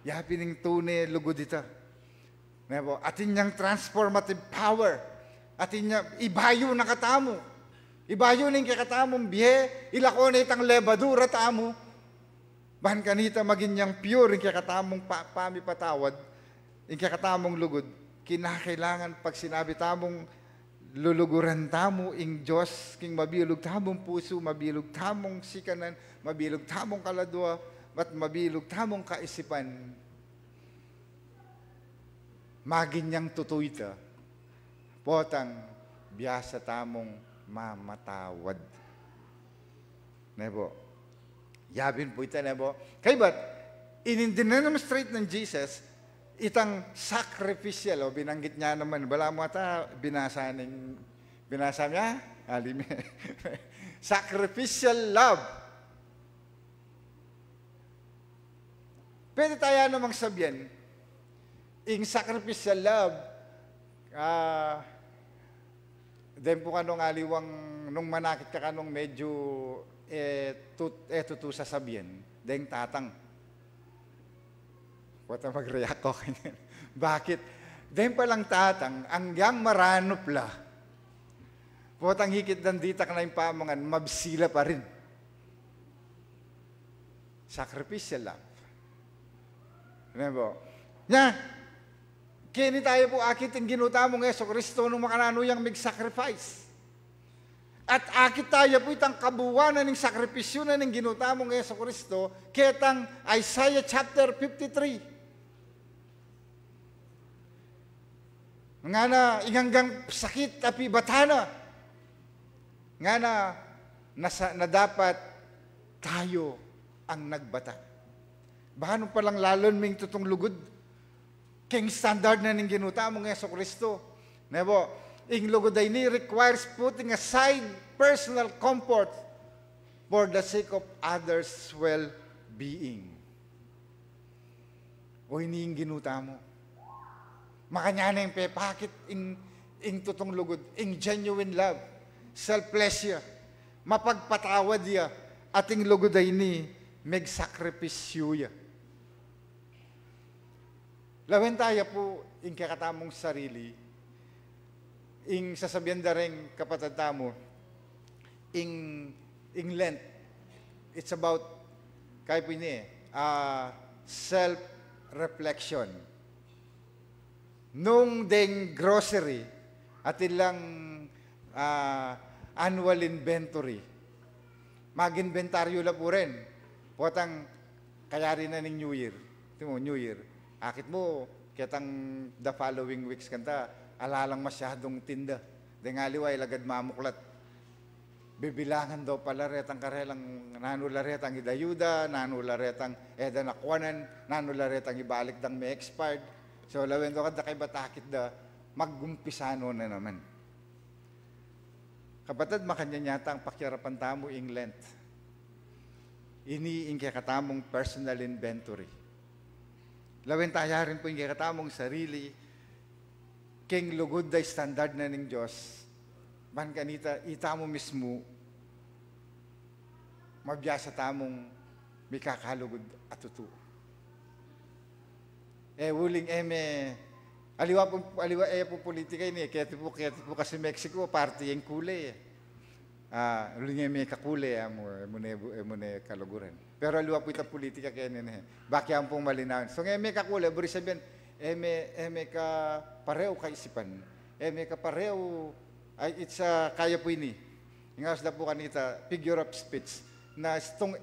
Yapin ing tune lugod ita. Nebo, atin niyang transformative power. Atin niya, ibayo na katamo. Ibayo ning kakatamong bihe, ilako na itang lebadura tamo. Bahan kanita maging niyang pure, ing kakatamong pamipatawad, ing kakatamong lugod. Kinakailangan pag sinabi tamong luluguran tamo, ing Diyos, king mabilog tamong puso, mabilog tamong sikanan, mabilog tamong kaladwa, at mabilog tamong kaisipan. Maginyang tutoy ta, potang biyasa tamong mamatawad. Nebo, yabin po ita, nebo. Kaya ba't, in-demonstrate ng Jesus, itang sacrificial, o binanggit niya naman, bala mo ata, binasa niya, alim, sacrificial love. Pwede tayo namang sabihin, ing sacrificial love, then po kanong aliwang, nung manakit ka kanong medyo, tutu sasabihin, then tatang. Wata mag-react ko kanyan. Bakit? Then palang tatang, hanggang maranop la. Potang hikit dandita ka na yung pamangan, mabsila pa rin. Sacrificial love. Ano po? Nya, kini tayo po akit ang ginuta mong Yeso Kristo nung makananuyang mag-sacrifice. At akit tayo po itang kabuwanan ng sakripisyo na ng ginuta mong Yeso Kristo, ketang Isaiah chapter 53. Nga na, inganggang sakit api batana. Nga na dapat tayo ang nagbata. Baka nung palang lalon ming tutong lugod, king standard na ning ginuta mong Yeso Kristo. Nebo, ing lugod ay ni requires putting aside personal comfort for the sake of others' well-being. O ini yung ginuta mo. Makanya na yung pepakit ing tutong lugod, ing genuine love, selfless siya, mapagpatawad siya, at ing lugod ay ni mag-sakripisyo siya. Lawen tayo po, ing kakatamong sarili, ing sasabihan da rin kapatid tamo, ing in Lent, it's about, kaya po ini self-reflection. Nung ding grocery at ilang annual inventory, mag-inventaryo la po rin. Potang kaya rin na ng New Year. Ito mo, New Year. Akit mo, kitang the following weeks kanta, alalang masyadong tinda. Dengaliway, lagad mamuklat. Bibilangan daw pala retang karelang nanularetang idayuda, nanularetang edanakwanan, nanularetang ibalik dang may expired. So, lawin do kada kay batakit da, mag-umpisano na naman. Kapatid, makanya yata ang pakyarapan tamo in Lent. Iniing kaya katamong personal inventory. Lawin tayarin po yung kaya katamong sarili, king lugod da standard na ng Diyos, man kanita, itamo mismo, mabiyasa tamong may kakalugod at tuto. Wuling aliwa po politika ini, kaya po kasi Mexico, party yung kulay. Uling kakule, mune kaluguran. Pero aliwa po ita politika kaya nene. Baki ang pong malinawan. So ngayon kakule, buri sabihin, ka pareo kaisipan. Ka pareo, it's kaya po ini. Ingas na po kanita, figure of speech, na itong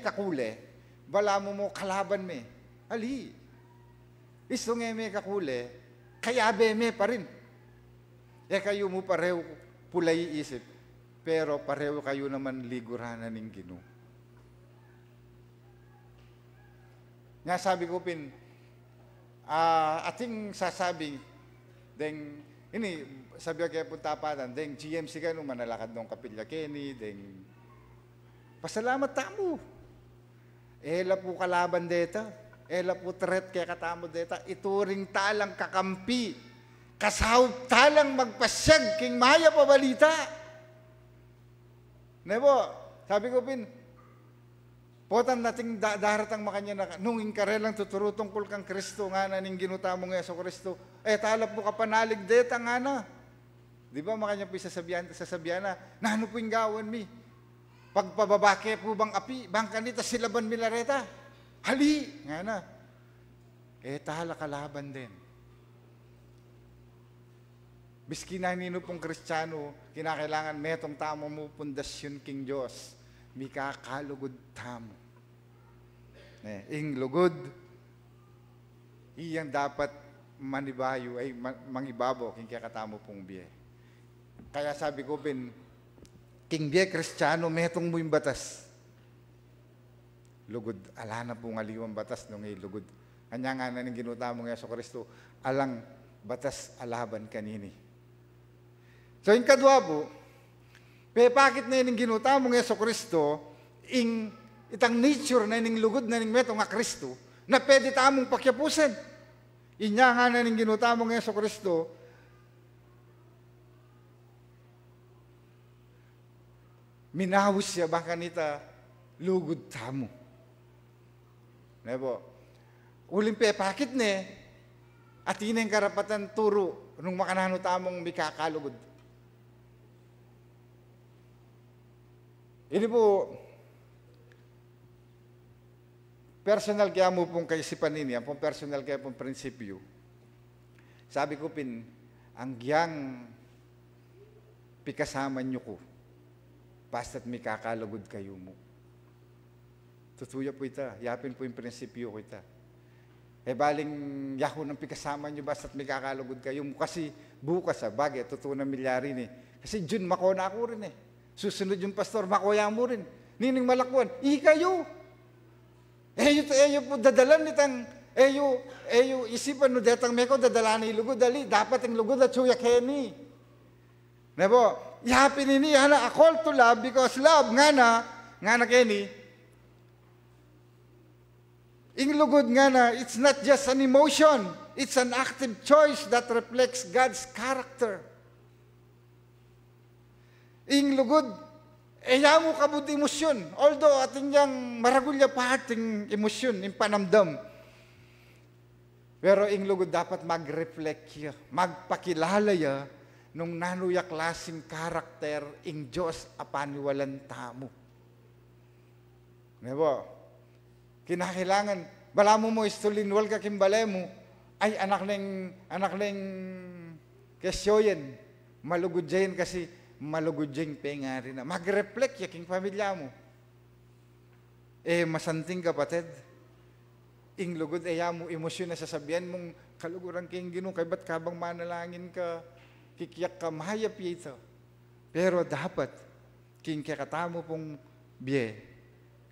kakule, wala mo kalaban me. Ali. Istong kakule, kaya beme pa rin. Kayo mo pareho pulay isip, pero pareho kayo naman liguranan ng Ginoo. Nga sabi ko pin, ating sasabi, deng, ini, sabi ko kaya punta pa, deng GMC ka nung manalakad ng Kapilya Kenny, deng, pasalamat tamo. Ela po kalaban deta. Ela po tret kaya katamo deta, ituring talang kakampi, kasahop talang magpasyag, king maya pabalita. Nebo, sabi ko pin, potan nating daratang makanya na, nung inkarelang tuturo tungkol kang Kristo, nga na ning ginutamong Yeso Kristo, talap po kapanalig deta nga na. Di ba makanya po sasabihan na, nano po yung gawan mi? Pagpababake po bang api, bang kanita silaban milareta? Hali! Nga na. Tahala kalaban din. Biski na nino pong Kristiyano, kinakailangan metong tamo mo pundasyon king Diyos. Mi kakalugod tamo. Ing lugod, iyang dapat manibayo, ay mangibabo, king kakatamo pong biye. Kaya sabi ko pin, king biye Kristiyano, metong mo yung batas. Lugod, ala na pong aliwang batas nung lugod. Kanya nga na ng ginutamong Yeso Kristo, alang batas alaban kanini. So, yung kadwa po, bakit na yung ginutamong Yeso Kristo, itang nature na yung lugod na yung metong nga Kristo, na pwede tamong pakyapusin. Inya nga na yung ginutamong Yeso Kristo, minahus siya baka nita lugod tamo. Nebo, uling pakit ne, at ineng karapatan turo, nung makanano tamong may kakalugod. Ini po, personal kaya mo pong kaisipan ini, ang pong personal kaya pong prinsipyo. Sabi ko pin, ang giyang pikasaman nyo ko, basta't may kakalugod kayo mo. Tutuya po ita, yapin po yung prinsipyo ko ita. Baling yaho ng pikasama nyo basta't may kakalugod kayo mo. Kasi bukas bagay, totoo na milyarin Kasi June, mako na ako rin Susunod yung pastor, makoya mo rin. Nining malakwan, kayo. Eyo po dadalan nitang, eyo isipan no detang meko dadalan ni lugod dali. Dapat ang lugod at suya keni. Nebo, yapin ini, a call to love because love, nga na keni, ing lugod nga na, it's not just an emotion. It's an active choice that reflects God's character. Ing lugod, mo kabut emosyon. Although ating yang maragulya pa ating emosyon, yung panamdam. Pero ing lugod dapat mag-reflect ya, magpakilala ya, nung nanuya klaseng karakter ing Diyos apaniwalan tamo. Diba? Kinakailangan, bala mo istulinwal ka kimbale mo, ay anak ng kesyoyen, malugod dyan kasi malugod dyan pengari na. Mag-reflect yaking pamilya mo. Masanting kapatid, ing lugod mo, emosyon na sasabihan mong kaluguran kayong Ginoo, kay ba't kabang manalangin ka, kikiyak ka, mahayap ito. Pero dapat, king kakatamo pong biye,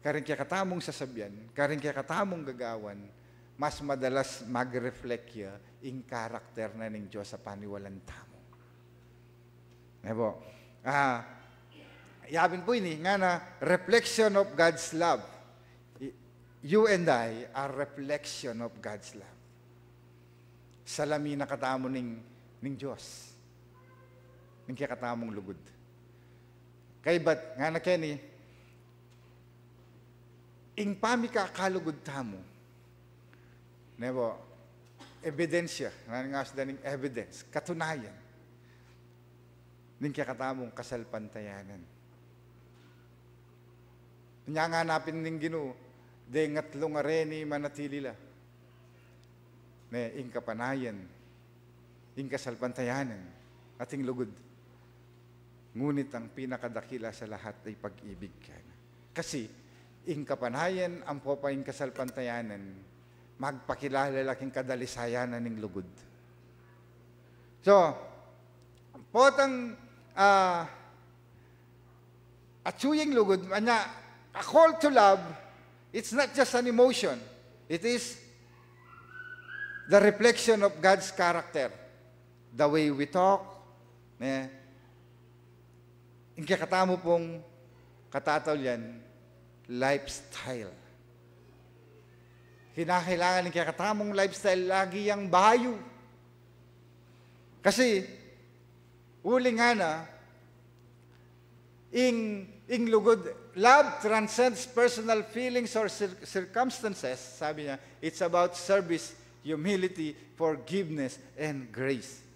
karing kakatamong sasabihan, karing kakatamong gagawan, mas madalas mag-reflect ya in karakter na ng Diyos sa paniwalang tamo. Nebo, yabin po ini, nga na, reflection of God's love. You and I are reflection of God's love. Salamin na katamo ng Diyos. Ng kakatamong lugod. Kay ba't, nga na Kenny, ing pami ka kalugod tamo. Nebo, ebidensya, nga sa daning evidence, katunayan, ng kakatamong kasalpantayanan. Kanya nga hanapin ng Ginoo, dengatlong areni manatilila. Ing kapanayan, ing kasalpantayanan, ating lugod. Ngunit ang pinakadakila sa lahat ay pag-ibig ka. Kasi, ing kapanayan, ang popaing kasalpantayanan, magpakilala laking kadalisayanan ng lugod. So, potang atsuying lugod, a call to love, it's not just an emotion. It is the reflection of God's character. The way we talk, yung kakatamo pong katataw yan, lifestyle. Kinakailangan ng kakatamong lifestyle lagi yung bayo. Kasi, uli nga na, ing lugod, love transcends personal feelings or circumstances. Sabi niya, it's about service, humility, forgiveness, and grace.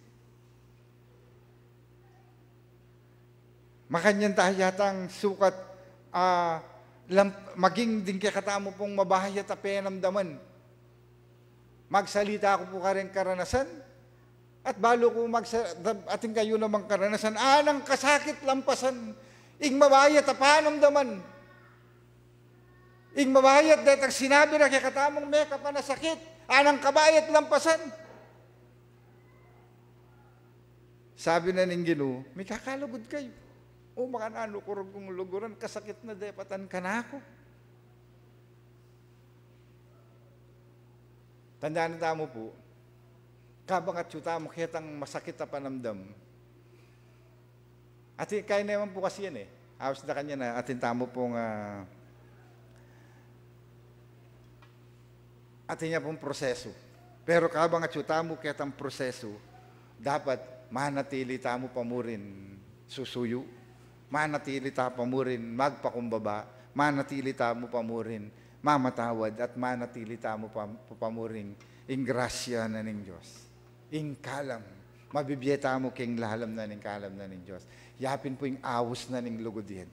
Makanyan tayo yatang sukat, maging din kakatamo pong mabahaya at penamdaman. Magsalita ako po ka rin karanasan, at balo ko ating kayo namang karanasan, anang kasakit lampasan, ing mabahaya at penamdaman. Ing mabahaya at datang sinabi na kakatamong meka pa na sakit, anang kabayat lampasan. Sabi na ng Ginoo, may kakalugod kayo. O makanano ko kung luguran, kasakit na depatan ka na ako. Tandaan na mo po, kabang at yuta mo kitang masakit na panamdam. At kaya naman po kasi yan Awas na kanya na atin tamo pong atin niya pong proseso. Pero kabang at yuta mo kitang proseso, dapat manatili tamo pa mo rin susuyo. Manatili tamo mo rin magpakumbaba, manatili tamo pa mo rin mamatawad, at manatili tamo pa mo rin ing grasya na ng Diyos. Ing kalam, mabibiyeta mo king lalam na ng kalam na ng Diyos. Yapin po ing awos na ng lugod yan.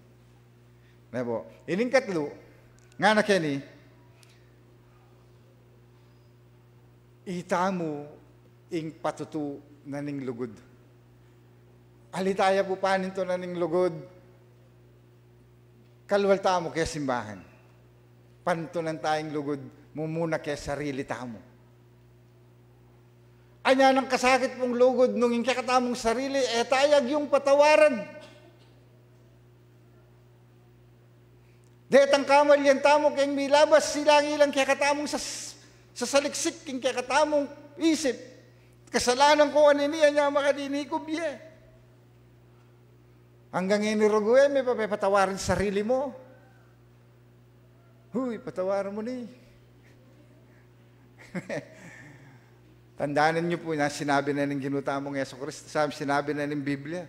Nabo, ining katlo, nga na Kenny, itamo ing patutu na ng lugod. Alitaya po panin to na ng lugod, kalwal tamo kaya simbahan. Pantunan tayong lugod, mumuna kaya sarili tamo. Anya ng kasakit mong lugod, nung yung kakatamong sarili, tayag yung patawaran. Detang kamal yan tamo, kayong milabas, silang ilang kakatamong sa saliksik, kayong kakatamong isip. Kasalanan ko, aniniya niya makadini ko biye. Hanggang iniruguwe, may papatawarin sarili mo. Huy, patawaran mo ni. Tandaan niyo po na sinabi na ng ginutamong Yeso Kristo, sinabi na ng Biblia,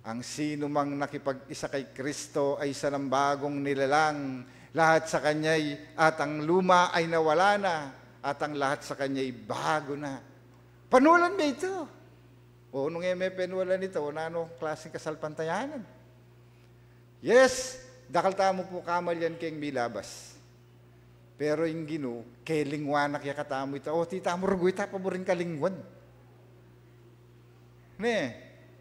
ang sino mang nakipag-isa kay Kristo ay isa ng bagong nilalang, lahat sa Kanya'y at ang luma ay nawala na, at ang lahat sa Kanya'y bago na. Panulan ba ito? O nung penulan ito, na ano klaseng kasalpantayanan? Yes, dakal tamo po kamal yan keng milabas. Pero yung Ginoo, kelingwanak yakatamo ito. O, tita mo rugoy, tapa mo rin kalingwan. Ne,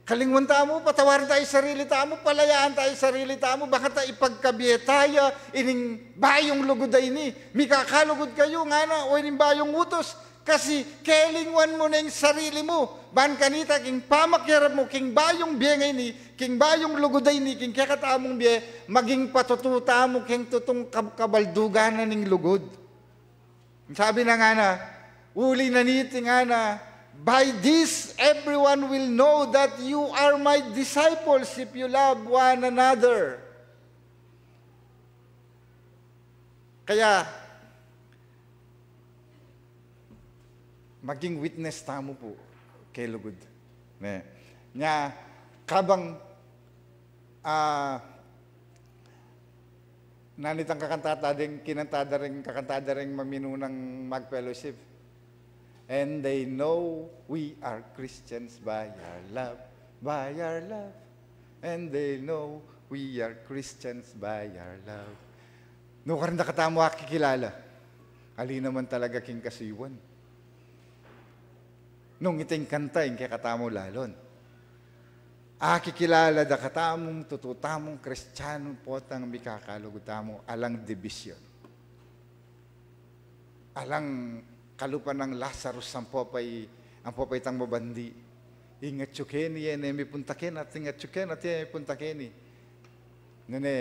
kalingwan tamo, patawarin tayo sarili tamo, palayaan tayo sarili tamo, baka tayo ipagkabiyetaya, ining bayong lugod ay ni, mikakalugod kayo, nga na, o ining bayong utos, kasi kelingwan mo na yung sarili mo, ban kanita, king pamakyarap mo, king bayong biyengay ni, king bayong lugod ay ni, king kakatamong biye, maging patututa mo, king tutong kabalduganan ng lugod. Sabi na nga na, uli na niti nga na, by this, everyone will know that you are my disciples if you love one another. Kaya, maging witness tamo po kay lugod. Nya, kabang nanitang kakantada rin maminunang mag-fellowship. And they know we are Christians by our love, by our love. And they know we are Christians by our love. No, karin na katamo akikilala. Ali naman talaga king kasiwan. Nung iting kanta, yung katamo lalon. Akikilala da katamong tututamong Kristyanong potang mikakalugutamong alang dibisyon. Alang kalupan ng Lazarus ang popay tang mabandi. Ingat tsukeni yan, may puntaken at ingat tsuken at yan may puntakeni. Nune,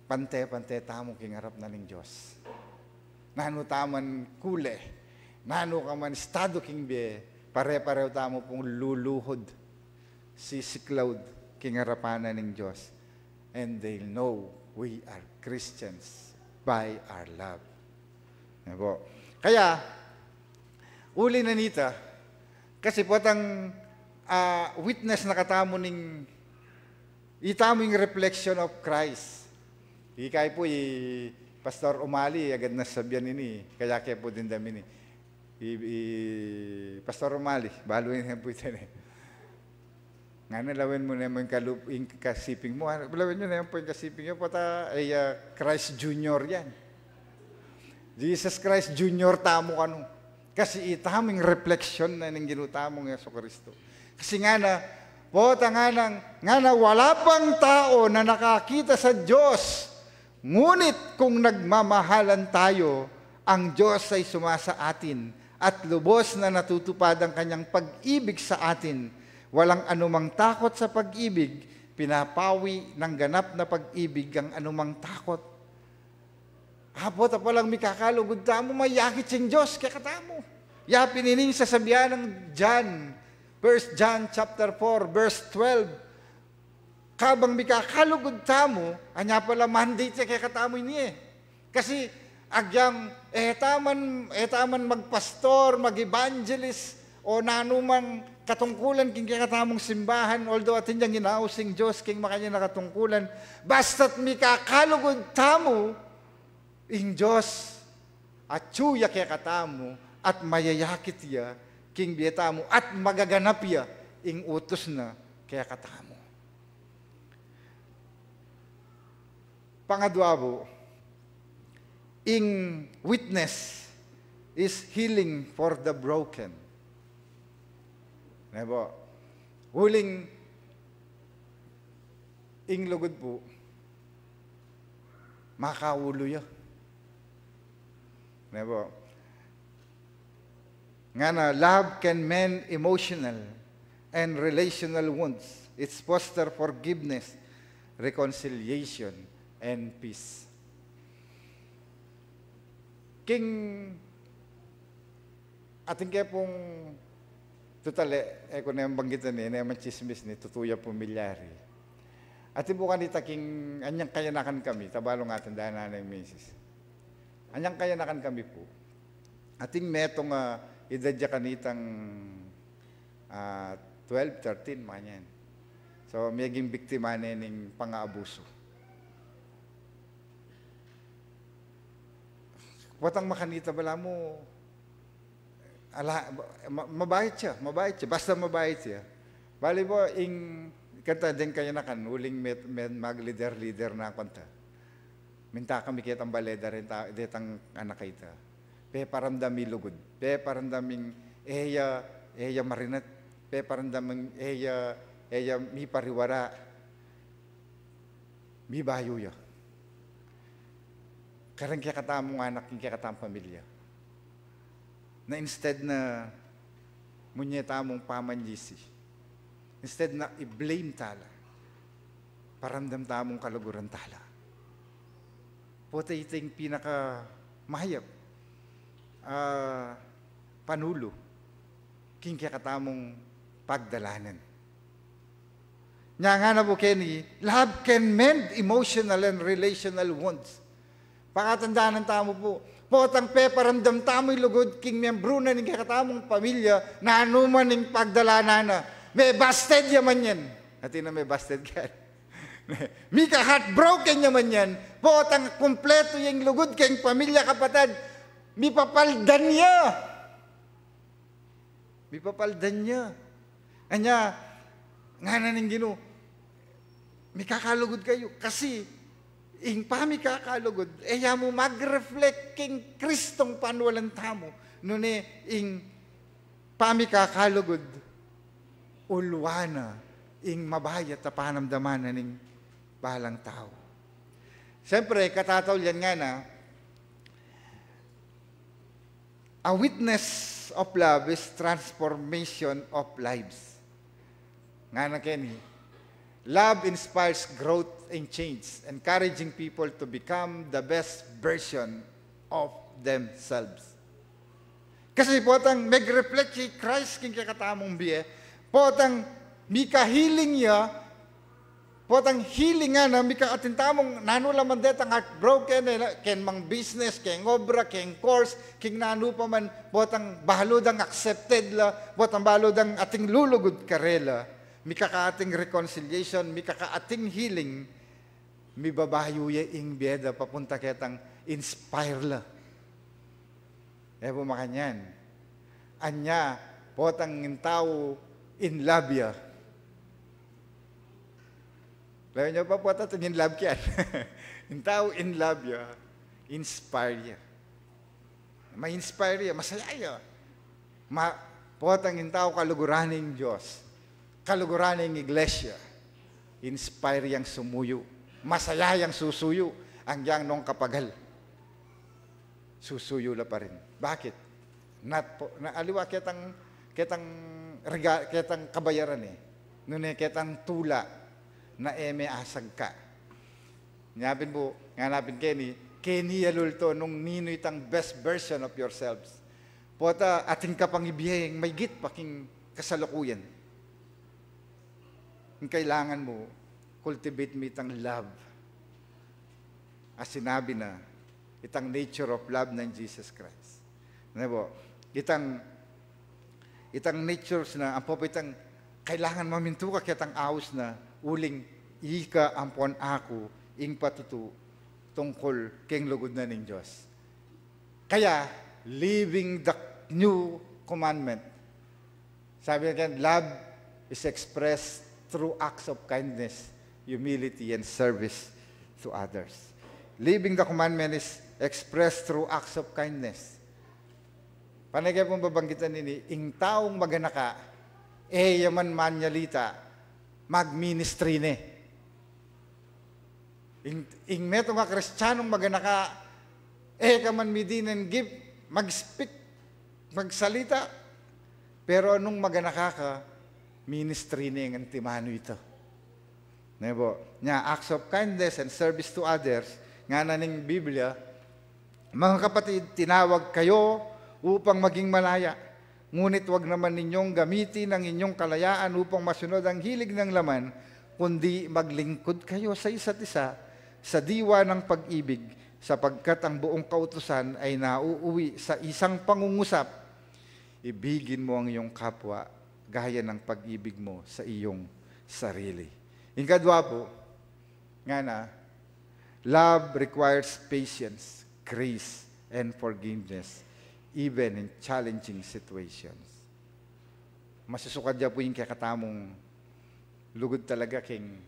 pante tamong kingarap na ng Diyos. Nano taman kule, nano ka man estado king be, pare-pareho tamo pong luluhod, sisiklawd kingarapanan ng Diyos. And they'll know we are Christians by our love. Nako. Kaya, uli na nita, kasi potang witness na katamo ning itaming reflection of Christ. Ikay po, Pastor Umali, agad na sabihan ini, kaya kaya po din dami ni. Pastor Umali, baluin niya po ito eh. Nga nalawin mo na yung kasiping mo. Lawin nyo na yung kasiping nyo, pata ay Christ Junior yan. Jesus Christ Junior tamo kanu. Kasi itaming reflection na ng ginutamong Yeso Kristo. Kasi nga na, pota nga na wala pang tao na nakakita sa Diyos. Ngunit kung nagmamahalan tayo, ang Diyos ay sumasa atin at lubos na natutupad ang kanyang pag-ibig sa atin. Walang anumang takot sa pag-ibig, pinapawi ng ganap na pag-ibig ang anumang takot. Apo, palang mikakalugod tamo, mayakit sing Diyos, kaya katamo. Yapinining sasabihan ng John, 1 John chapter 4, verse 12, kabang mikakalugod tamo, anya pala mandate siya kaya katamo niya. Kasi agyang taman magpastor, mag-evangelist, o nanuman katungkulan king kaya katamong simbahan, although atin niyang ginausing Diyos king makanya nakatungkulan, basta't mikakalugod tamo, ing Diyos at tsuya kaya katamo, at mayayakit ya king biyatamo, at magaganap ya ing utos na kaya katamo. Pangadwabo, ing witness is healing for the broken. Nebo, huling ing lugod po, makaulo ya. Nebo, nga na, love can mend emotional and relational wounds. It's foster forgiveness, reconciliation, and peace. King, ating kaya pong tutale, kung na yung banggitan ni, na yung chismis ni, tutuya pumilyari. Ating po kanita, king, anyang kayanakan kami, tabalong ating dahil na yung misis. Anyang kayanakan kami po. Ating metong idadya kanitang 12, 13, manyan. So, mayiging biktima na ng pang-aabuso. Watang makanita bala mo, mabait siya, basta mabait siya. Bali po, Kanta din kayo na kan, uling mag-leader na kanta. Minta kami kitang baleda rin, ditang anak kita. Pe paramdami lugod. Pe paramdaming eya marinat. Pe paramdaming eya mi pariwara. Mi bayo ya. Karang kaya katamong anak, kaya katamong pamilya. Na instead na munyeta mong pamanjisi, instead na i-blame tala, paramdam tamong kaluguran tala. Puta iting pinaka mahayap, panulo, king kaya katamong pagdalanan. Nya nga na po Kenny, love can mend emotional and relational wounds. Pakatandaan ng tamo po, potang paramdam tamo'y lugod, king miyembro na ng kakatamong pamilya, na anuman ng pagdalanan na, may busted yaman yan. At na may busted ka. Mika heartbroken yaman yan, potang kumpleto yung lugod keng pamilya kapatid, mi papaldan niya. Mi papaldan niya. Anya, nga na ning Ginoo, mi kakalugod kayo, kasi, ing pami kakalugod, mo mag-reflect king Kristong panwalan tamo, nune ing pami kakalugod, ulwana, ing mabayat na panamdaman ning balang tao. Siyempre, katataw yan nga na, a witness of love is transformation of lives. Nga na Kenny, love inspires growth and change, encouraging people to become the best version of themselves. Kasi potang mag-reflect si Christ king kakatamong biye, potang mika healing niya, potang healing nga na mika atintamong nanulaman detang heartbroken, ken mang business, ken obra, ken course, king nanu pa man, potang bahaludang accepted la, potang bahaludang ating lulugod karela, mika kaating reconciliation, mika kaating healing, mi babayo ye ing bieda papunta ketang inspire la. Evo makanyan. Anya, potang ngintao in love ya. Layo nyo pa potang in love kyan. Ngintao in love ya, inspire ya. Ma-inspire ya, masaya ya. Potang ngintao kaluguraning Diyos. Kaluguraning iglesia, inspire yang sumuyo, masaya yang susuyo, ang yang nung kapagal. Susuyo la pa rin. Bakit? Aliwa ketang kabayaran eh. Nune ketang tula na eme asag ka. Ngapin po, nganapin Kenny yalulto nung nino itang best version of yourselves. Pota ating kapangibiyeng may git paking kasalukuyan. Ang kailangan mo, cultivate mo itang love. As sinabi na, itang nature of love ng Jesus Christ. Ano itang natures na, ang itang kailangan maminto ka kitang awos na, uling, ika ampon ako, ing patutu, tungkol keng lugod na ng Diyos. Kaya, living the new commandment. Sabi nga, love is expressed through acts of kindness, humility, and service to others. Living the commandment is expressed through acts of kindness. Panagay pong babanggitan nini, ing taong maganaka, yaman manyalita, mag-ministry ne. Ing meto nga kristyanong maganaka, kaman midinen give, mag-speak, magsalita, pero nung maganaka ka, ministry na yung antimano ito. Nebo, acts of kindness and service to others, nga na ng Biblia, mga kapatid, tinawag kayo upang maging malaya. Ngunit wag naman ninyong gamitin ang inyong kalayaan upang masunod ang hilig ng laman, kundi maglingkod kayo sa isa't isa sa diwa ng pag-ibig, sapagkat ang buong kautusan ay nauuwi sa isang pangungusap. Ibigin mo ang iyong kapwa gaya ng pag-ibig mo sa iyong sarili. Ikadwa po, nga na, love requires patience, grace, and forgiveness, even in challenging situations. Masusukad niya po yung kakatamong lugod talaga king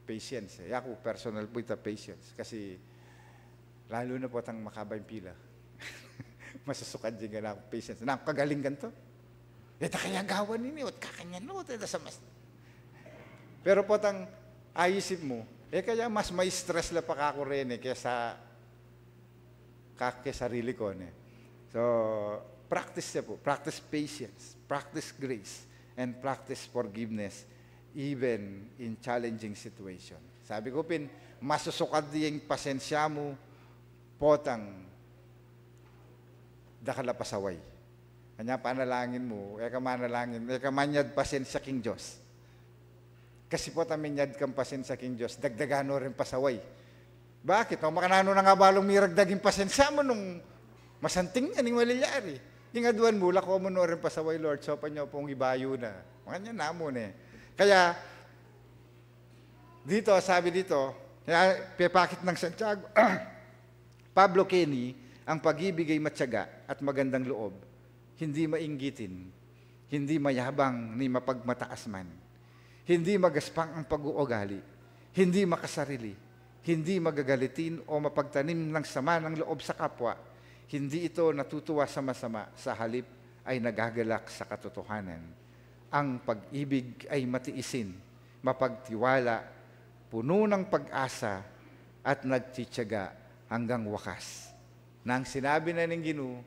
patience. Ako, personal po ito, patience. Kasi, lalo na po tang makabayang pila. Masusukad din ka na ako, patience. Kagaling ganito. Ito kaya gawan nini, at kakanyan no, sa mas. Pero po tang ayisip mo, kaya mas may stress la pa kako rin kaysa sarili ko. So, practice niya po. Practice patience, practice grace, and practice forgiveness even in challenging situation. Sabi ko masusukad diyang pasensya mo, potang dakala pasaway. Kanya panalangin mo, kamanyad pasensya king Diyos. Kasi po taminyad kang pasensya king Diyos, dagdagano rin pasaway. Bakit? Makanano na nga balong miragdaging pasensya mo nung masanting yan yung malilyari. Yung aduan mo, lako mo no rin pasaway, Lord, so pa niyo pong ibayo na. Mga namon Kaya, dito, sabi dito, pepakit ng Santiago, Pablo Kenny, ang pag-ibig ay matyaga at magandang loob, hindi mainggitin, hindi mayabang ni mapagmataas man, hindi magaspang ang pag-uugali, hindi makasarili, hindi magagalitin o mapagtanim ng sama ng loob sa kapwa, hindi ito natutuwa sa masama, sa halip ay nagagalak sa katotohanan. Ang pag-ibig ay matiisin, mapagtiwala, puno ng pag-asa at nagtitiyaga hanggang wakas. Nang sinabi na ng Ginoo,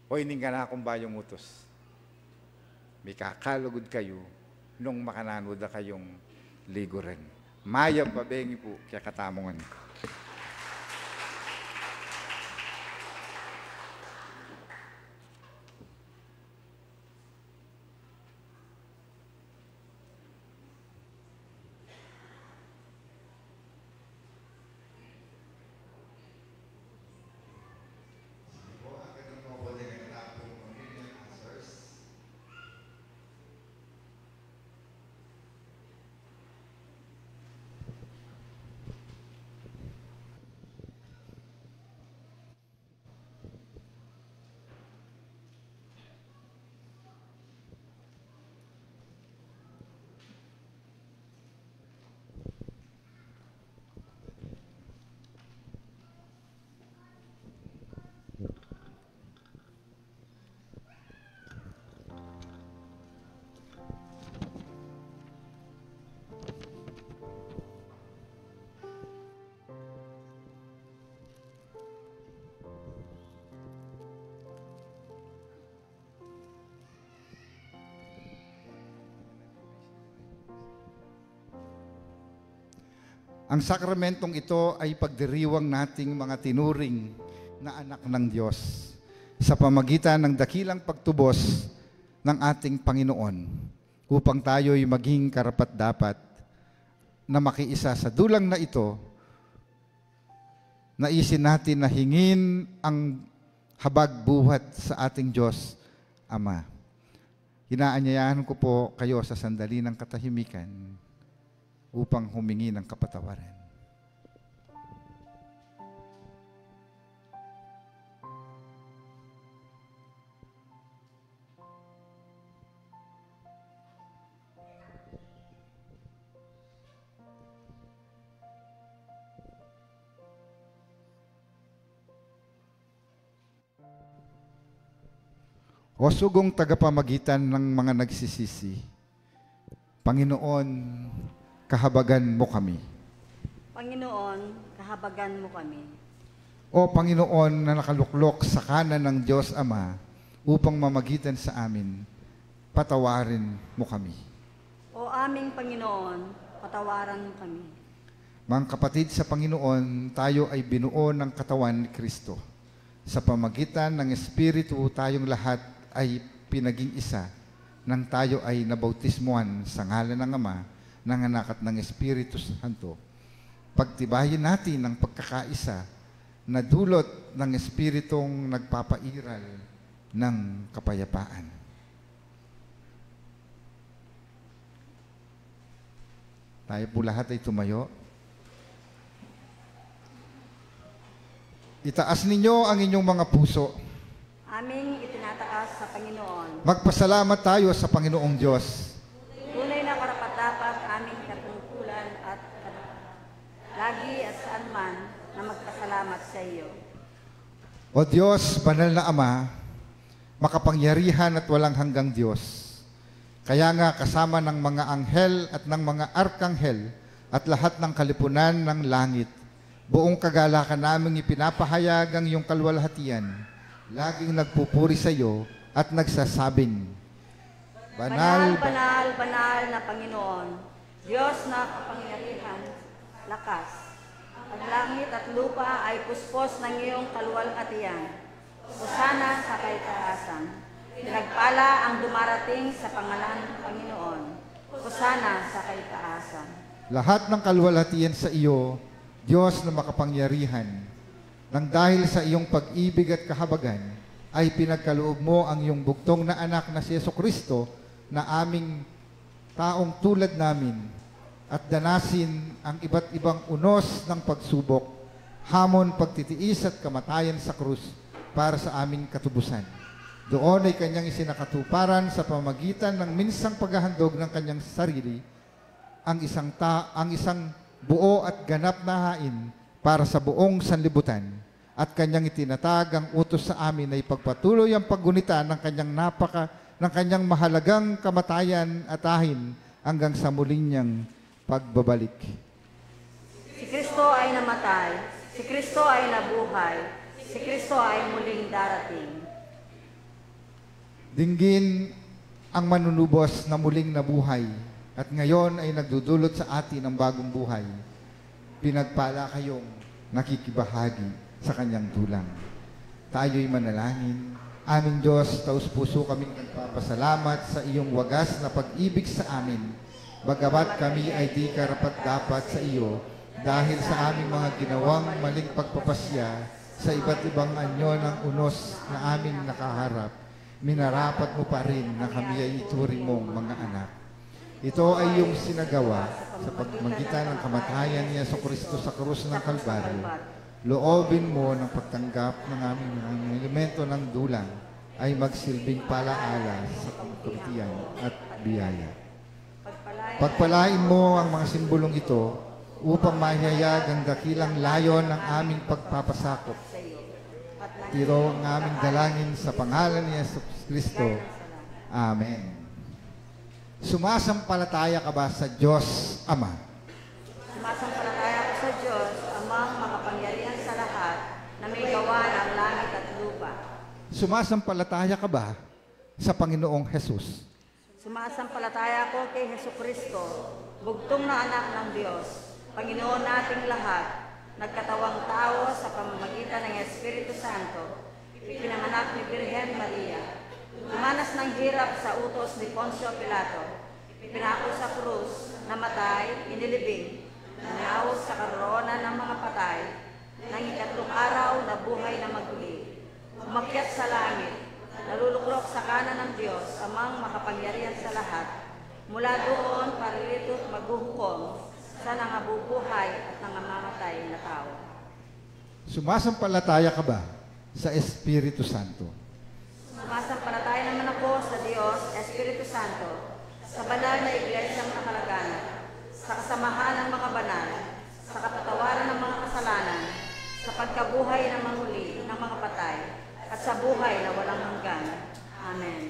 hoy ning ka na akong bayong utos. May kakalugod kayo nung makananood na kayong liguren. Maya pabengi po kaya katamongan. Ang sakramentong ito ay pagdiriwang nating mga tinuring na anak ng Diyos sa pamagitan ng dakilang pagtubos ng ating Panginoon upang tayo'y maging karapat-dapat na makiisa sa dulang na ito. Naisin natin na hingin ang habag buhat sa ating Diyos Ama. Inaanyayahan ko po kayo sa sandali ng katahimikan upang humingi ng kapatawaran. O sugong tagapamagitan ng mga nagsisisi, Panginoon, kahabagan mo kami. Panginoon, kahabagan mo kami. O Panginoon na nakaluklok sa kanan ng Diyos Ama upang mamagitan sa amin, patawarin mo kami. O aming Panginoon, patawaran mo kami. Mga kapatid sa Panginoon, tayo ay binuo ng katawan ni Kristo. Sa pamagitan ng Espiritu, tayong lahat ay pinaging isa nang tayo ay nabautismuhan sa ngalan ng Ama, ng Anak at ng Espiritu Santo. Pagtibayin natin ang pagkakaisa na dulot ng Espiritong nagpapairal ng kapayapaan. Tayo po lahat ay tumayo. Itaas ninyo ang inyong mga puso. Aming itinataas sa Panginoon. Magpasalamat tayo sa Panginoong Diyos. O Diyos, banal na Ama, makapangyarihan at walang hanggang Diyos. Kaya nga kasama ng mga anghel at ng mga arkanghel at lahat ng kalipunan ng langit, buong kagalakan naming ipinapahayag ang iyong kalwalhatian, laging nagpupuri sa iyo at nagsasabing, Banal, banal, banal na Panginoon, Diyos na kapangyarihan, lakas. Ang langit at lupa ay puspos ng iyong kaluwalhatian. Hosana sa kaitaasan. Pinagpala ang dumarating sa pangalan ng Panginoon. Hosana sa kaitaasan. Lahat ng kaluwalhatian sa iyo, Diyos na makapangyarihan, nang dahil sa iyong pag-ibig at kahabagan, ay pinagkaloob mo ang iyong bugtong na anak na si Jesucristo na aming taong tulad namin at danasin ang iba't ibang unos ng pagsubok, hamon, pagtitiis at kamatayan sa krus para sa aming katubusan. Doon ay kanyang isinakatuparan sa pamagitan ng minsang paghahandog ng kanyang sarili, ang isang buo at ganap na hain para sa buong sanlibutan, at kanyang itinatag ang utos sa amin na ipagpatuloy ang paggunita ng kanyang mahalagang kamatayan at ahin hanggang sa muling niyang pagbabalik. Si Kristo ay namatay, si Kristo ay nabuhay, si Kristo ay muling darating. Dinggin ang manunubos na muling nabuhay at ngayon ay nagdudulot sa atin ng bagong buhay. Pinagpala kayong nakikibahagi sa kanyang tulang. Tayo'y manalangin. Aming Diyos, taus-puso kaming nagpapasalamat sa iyong wagas na pag-ibig sa amin. Bagamat kami ay di karapat-dapat sa iyo dahil sa aming mga ginawang maling pagpapasya sa iba't ibang anyo ng unos na aming nakaharap, minarapat mo pa rin na kami ay ituring mong mga anak. Ito ay iyong sinagawa sa pagmagitan ng kamatayan ni Jesucristo sa krus ng Kalbaryo. Loobin mo ng pagtanggap ng aming elemento ng dulang ay magsilbing palaala sa kamutian at biyaya. Pagpalain mo ang mga simbolong ito upang mahayag ang dakilang layon ng aming pagpapasakop. Tiro ang aming dalangin sa pangalan ni Jesus Kristo. Amen. Sumasampalataya ka ba sa Diyos Ama? Sumasampalataya ko sa Diyos, amang makapangyarihan sa lahat, na may gawa ng langit at lupa. Sumasampalataya ka ba sa Panginoong Jesus? Sumasampalataya ko kay Jesucristo, bugtong na anak ng Diyos, Panginoon nating lahat, nagkatawang tao sa pamamagitan ng Espiritu Santo, ipinanganak ni Birhen Maria, dumanas ng hirap sa utos ni Poncio Pilato, ipinako sa krus, namatay, inilibing, nangaos sa karoonan ng mga patay, nang ikatlong araw na buhay na maguli, umakyat sa langit, naluluklok sa kanan ng Diyos, amang makapangyarihan sa lahat. Mula doon, paririto't maghuhukom sa nangabubuhay at nangamamatay na tao. Sumasampalataya ka ba sa Espiritu Santo? Sumasampalataya naman ako sa Diyos, Espiritu Santo, sa banal na iglesyang nakalagana, sa kasamahan ng mga banal, sa katatawaran ng mga kasalanan, sa pagkabuhay ng manghuli ng mga patay, at sa buhay na walang hanggan. Amen.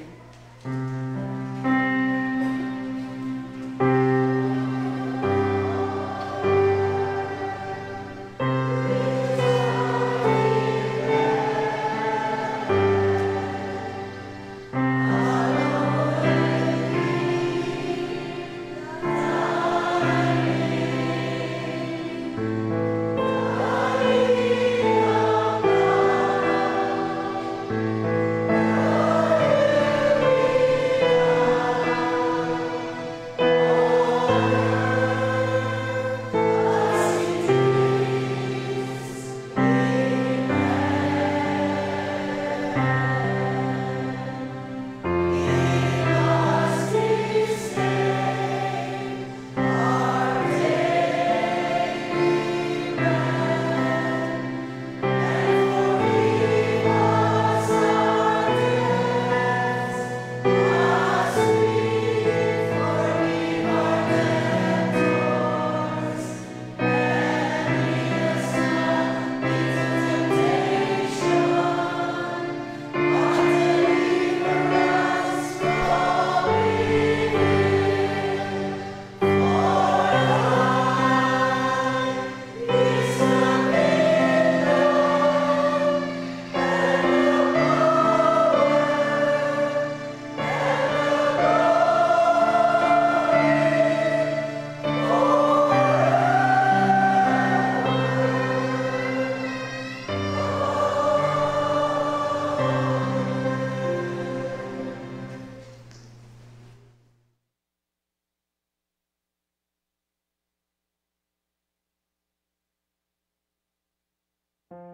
Puwata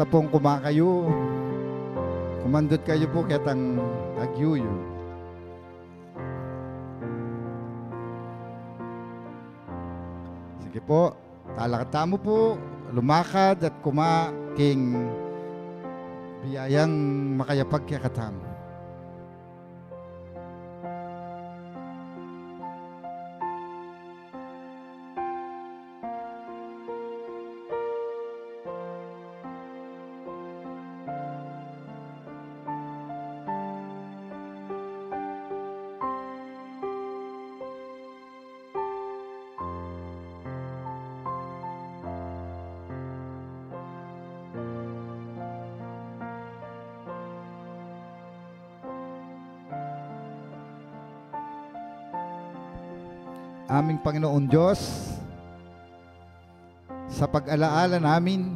pong kumakayo. Kumandot kayo po ketang agyuyo. Sige po, talakata mo po, lumakad at kumaking biyayang makayapag kaya katamo. Aming Panginoon Diyos, sa pag-alaala namin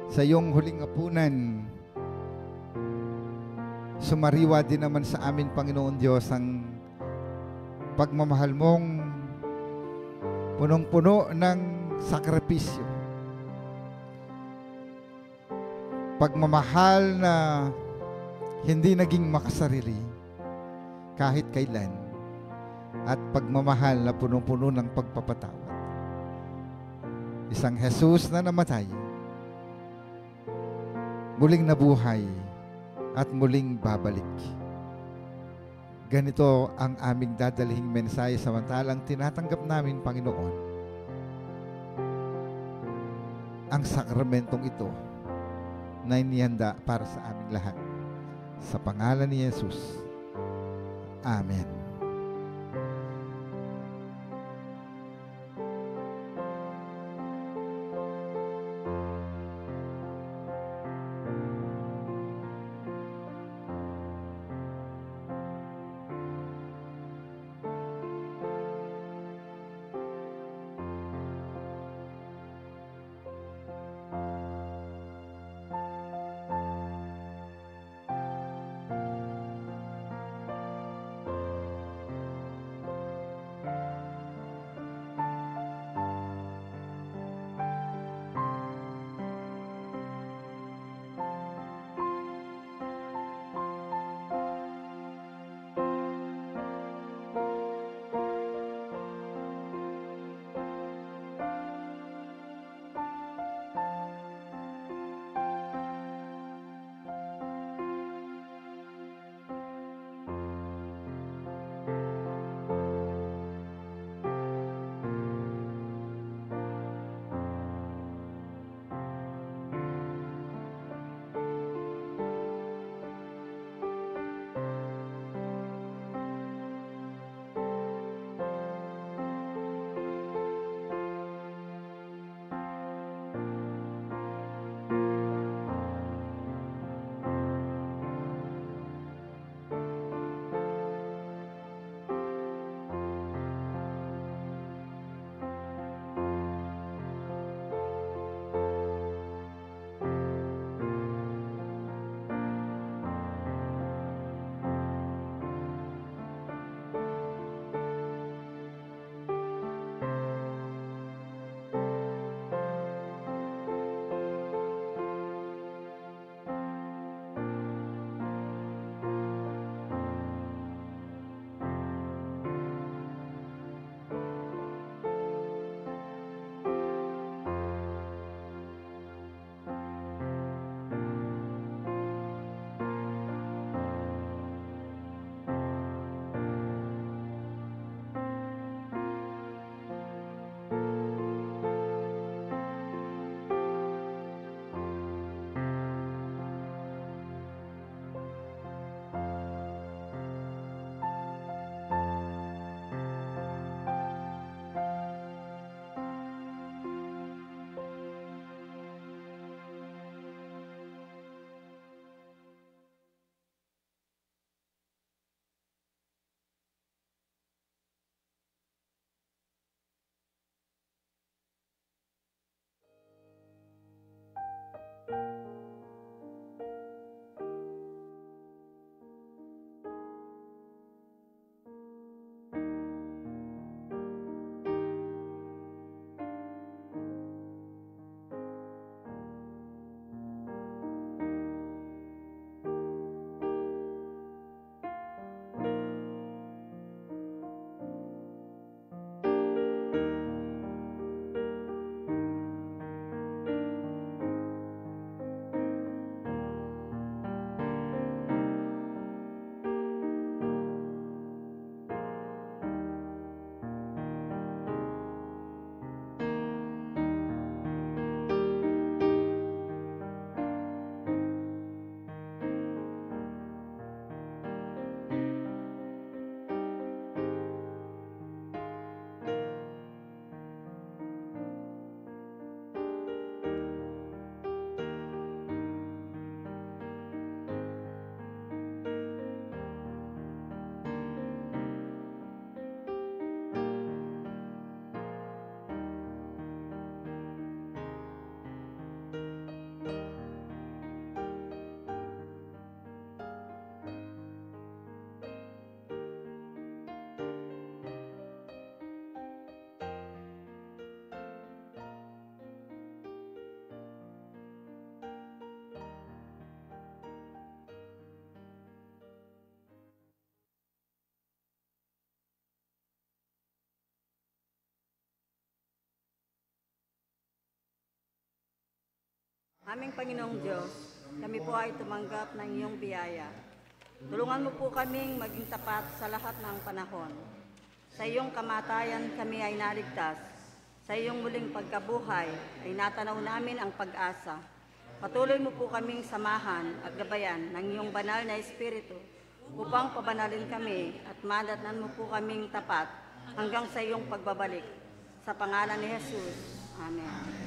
sa iyong huling hapunan, sumariwa din naman sa amin, Panginoon Diyos, ang pagmamahal mong punong-puno ng sakripisyo. Pagmamahal na hindi naging makasarili kahit kailan, at pagmamahal na punong-puno ng pagpapatawad. Isang Jesus na namatay, muling nabuhay, at muling babalik. Ganito ang aming dadalhing mensahe samantalang tinatanggap namin, Panginoon, ang sakramentong ito na inihanda para sa aming lahat. Sa pangalan ni Jesus. Amen. Aming Panginoong Diyos, kami po ay tumanggap ng iyong biyaya. Tulungan mo po kaming maging tapat sa lahat ng panahon. Sa iyong kamatayan kami ay naligtas. Sa iyong muling pagkabuhay ay natanaw namin ang pag-asa. Patuloy mo po kaming samahan at gabayan ng iyong banal na Espiritu upang pabanalin kami at madatnan mo po kaming tapat hanggang sa iyong pagbabalik. Sa pangalan ni Jesus. Amen.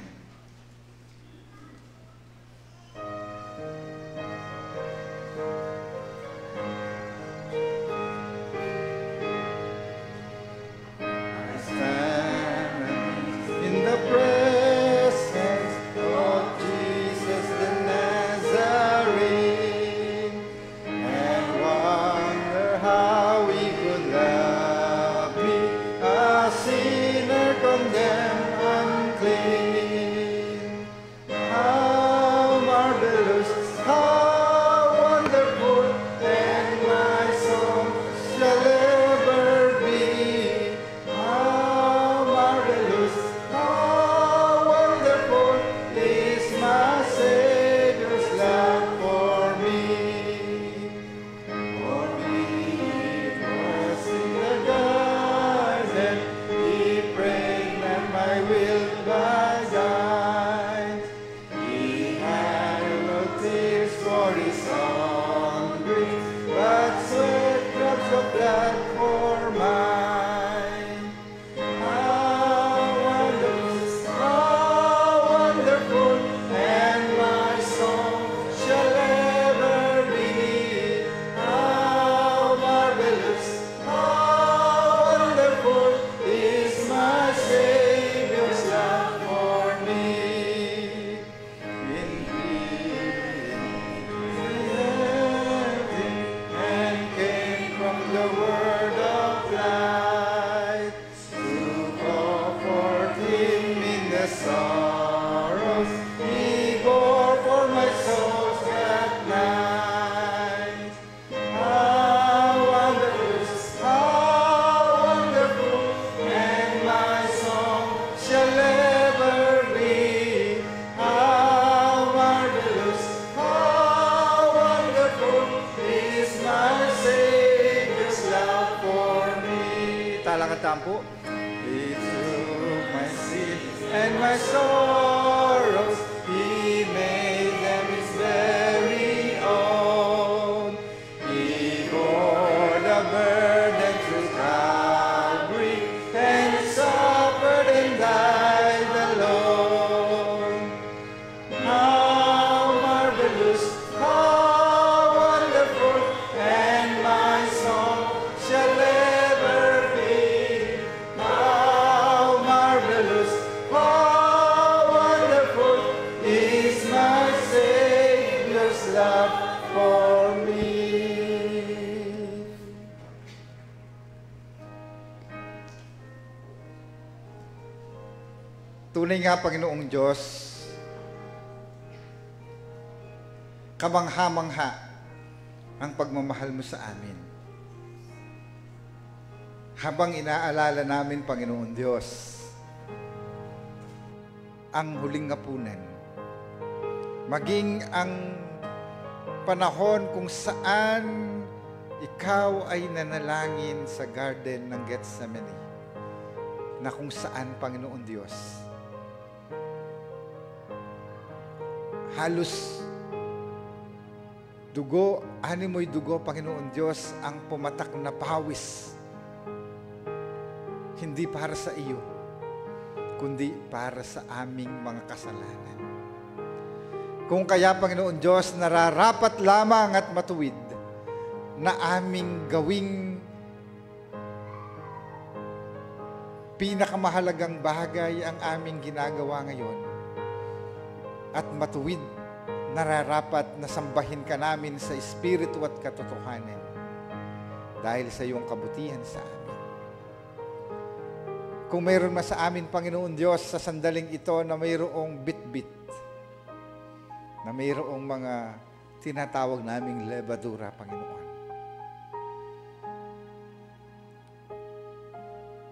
Tampo. He took my sins and my sorrows, He made them His very own. He bore the burden through Calvary and suffered and died alone. How marvelous, how wonderful, and my song shall ever be. For me. Tunay nga, Panginoong Diyos, kamangha-mangha ang pagmamahal mo sa amin. Habang inaalala namin, Panginoon Diyos, ang huling hapunan, maging ang panahon kung saan ikaw ay nanalangin sa garden ng Gethsemane, na kung saan, Panginoon Diyos, halos dugo, animoy dugo, Panginoon Diyos, ang pumatak na pawis, hindi para sa iyo, kundi para sa aming mga kasalanan. Kung kaya, Panginoon Diyos, nararapat lamang at matuwid na aming gawing pinakamahalagang bagay ang aming ginagawa ngayon. At matuwid, nararapat na sambahin ka namin sa espiritu at katotohanan dahil sa iyong kabutihan sa amin. Kung mayroon man sa amin, Panginoon Diyos, sa sandaling ito na mayroong bit-bit, na mayroong mga tinatawag naming lebadura, Panginoon.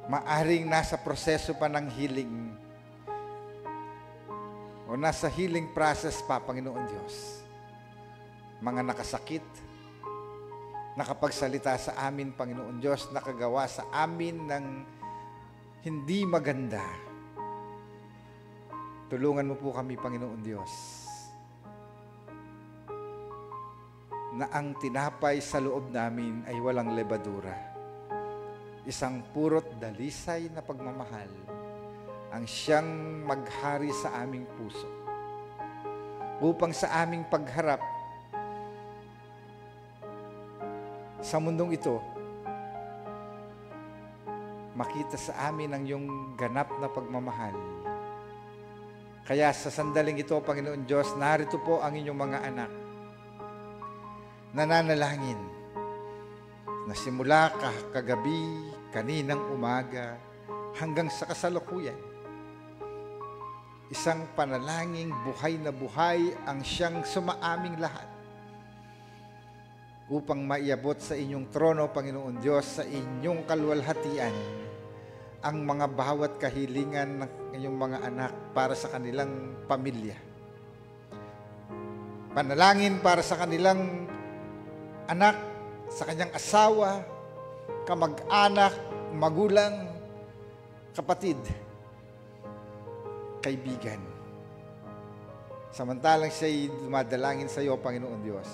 Maaring nasa proseso pa ng healing o o nasa healing process pa, Panginoon Diyos. Mga nakasakit, nakapagsalita sa amin, Panginoon Diyos, nakagawa sa amin ng hindi maganda. Tulungan mo po kami, Panginoon Diyos, na ang tinapay sa loob namin ay walang lebadura. Isang purot dalisay na pagmamahal ang siyang maghari sa aming puso upang sa aming pagharap sa mundong ito, makita sa amin ang iyong ganap na pagmamahal. Kaya sa sandaling ito, Panginoon Diyos, narito po ang inyong mga anak. Nananalangin na simula kagabi, kaninang umaga, hanggang sa kasalukuyan, isang panalangin buhay na buhay ang siyang sumaaming lahat upang maiabot sa inyong trono, Panginoon Diyos, sa inyong kaluwalhatian ang mga bawat kahilingan ng inyong mga anak para sa kanilang pamilya. Panalangin para sa kanilang anak, sa kanyang asawa, kamag-anak, magulang, kapatid, kaibigan. Samantalang siya'y dumadalangin sa iyo, Panginoon Diyos,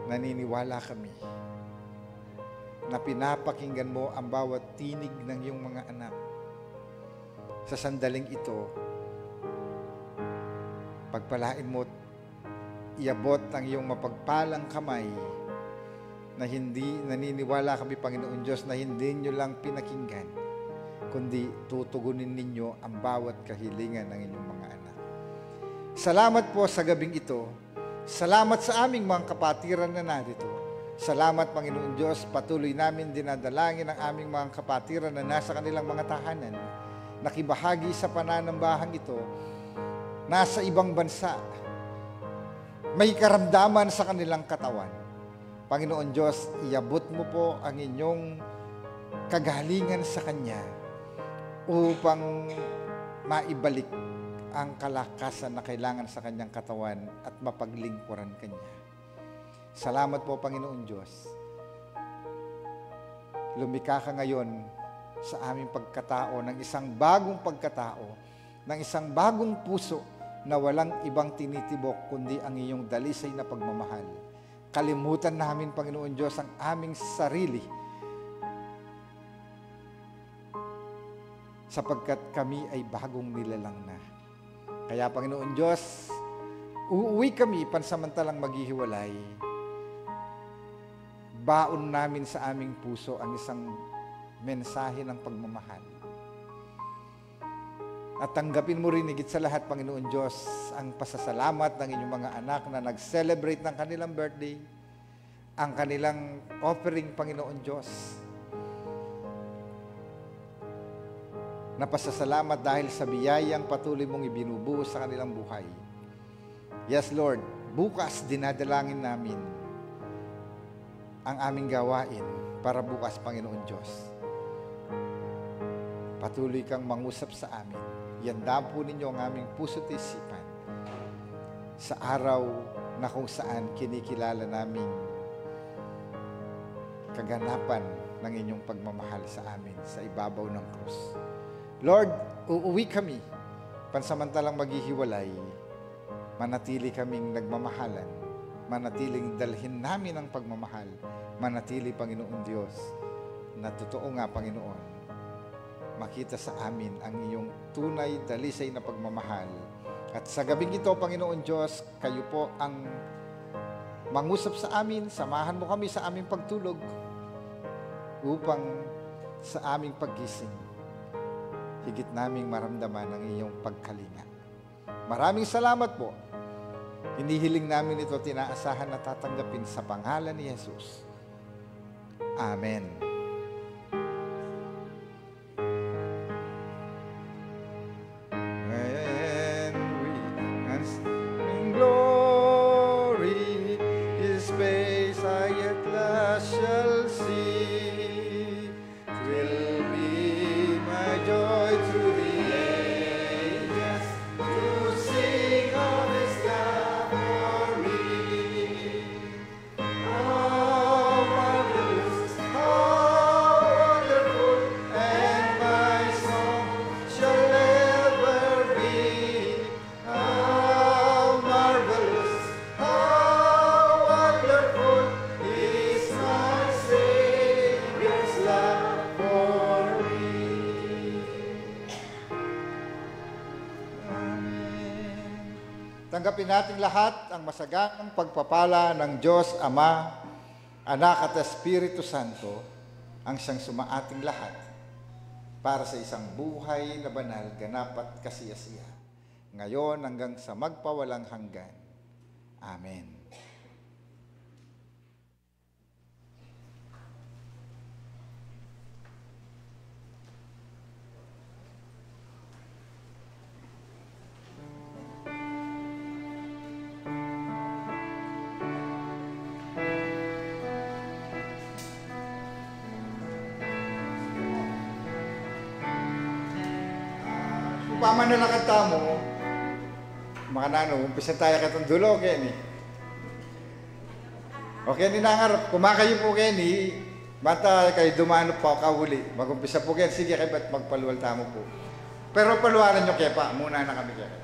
naniniwala kami na pinapakinggan mo ang bawat tinig ng iyong mga anak. Sa sandaling ito, pagpalain mo, iabot ang iyong mapagpalang kamay na hindi naniniwala kami, Panginoon Diyos, na hindi nyo lang pinakinggan, kundi tutugunin ninyo ang bawat kahilingan ng inyong mga anak. Salamat po sa gabing ito. Salamat sa aming mga kapatiran na narito. Salamat, Panginoon Diyos, patuloy namin dinadalangin ang aming mga kapatiran na nasa kanilang mga tahanan, nakibahagi sa pananambahang ito, nasa ibang bansa, may karamdaman sa kanilang katawan. Panginoon Diyos, iabot mo po ang inyong kagalingan sa Kanya upang maibalik ang kalakasan na kailangan sa Kanyang katawan at mapaglingkuran Kanya. Salamat po, Panginoon Diyos. Lumikha ka ngayon sa aming pagkatao ng isang bagong pagkatao, ng isang bagong puso na walang ibang tinitibok kundi ang iyong dalisay na pagmamahal. Kalimutan namin, Panginoon Diyos, ang aming sarili sapagkat kami ay bagong nilalang na. Kaya, Panginoon Diyos, uuwi kami pansamantalang maghihiwalay. Baon namin sa aming puso ang isang mensahe ng pagmamahal. At tanggapin mo rin higit sa lahat, Panginoon Diyos, ang pasasalamat ng inyong mga anak na nag-celebrate ng kanilang birthday, ang kanilang offering, Panginoon Diyos. Napasasalamat dahil sa biyayang patuloy mong ibinubuo sa kanilang buhay. Yes, Lord, bukas dinadalangin namin ang aming gawain para bukas, Panginoon Diyos. Patuloy kang mangusap sa amin. Yandaan po ninyo ang aming puso't isipan sa araw na kung saan kinikilala namin kaganapan ng inyong pagmamahal sa amin sa ibabaw ng krus. Lord, uuwi kami, pansamantalang maghihiwalay, manatili kaming nagmamahalan, manatiling dalhin namin ang pagmamahal, manatili, Panginoon Diyos, na totoo nga, Panginoon, makita sa amin ang iyong tunay, dalisay na pagmamahal. At sa gabing ito, Panginoon Diyos, kayo po ang mangusap sa amin, samahan mo kami sa aming pagtulog upang sa aming paggising, higit naming maramdaman ang iyong pagkalinga. Maraming salamat po. Hinihiling namin ito, tinaasahan na tatanggapin sa pangalan ni Jesus. Amen. When we in glory, His face I at last shall see, will be my joy through the ages to see Tanggapin nating lahat ang masaganang pagpapala ng Diyos Ama, Anak at Espiritu Santo, ang siyang sumaating lahat para sa isang buhay na banal, ganap at kasiyasiya, ngayon hanggang sa magpawalang hanggan. Amen. Paman na nakanta mo, mga nano, umpisa tayo katong dulo, Kenny. Okay, ni nangarap, kumakayo po, Kenny, mata kayo dumano pa kahuli. Mag-umpisa po, Kenny, sige kayo ba't magpaluwal tamo po. Pero paluwaran nyo, Kepa, muna na kami, Kepa.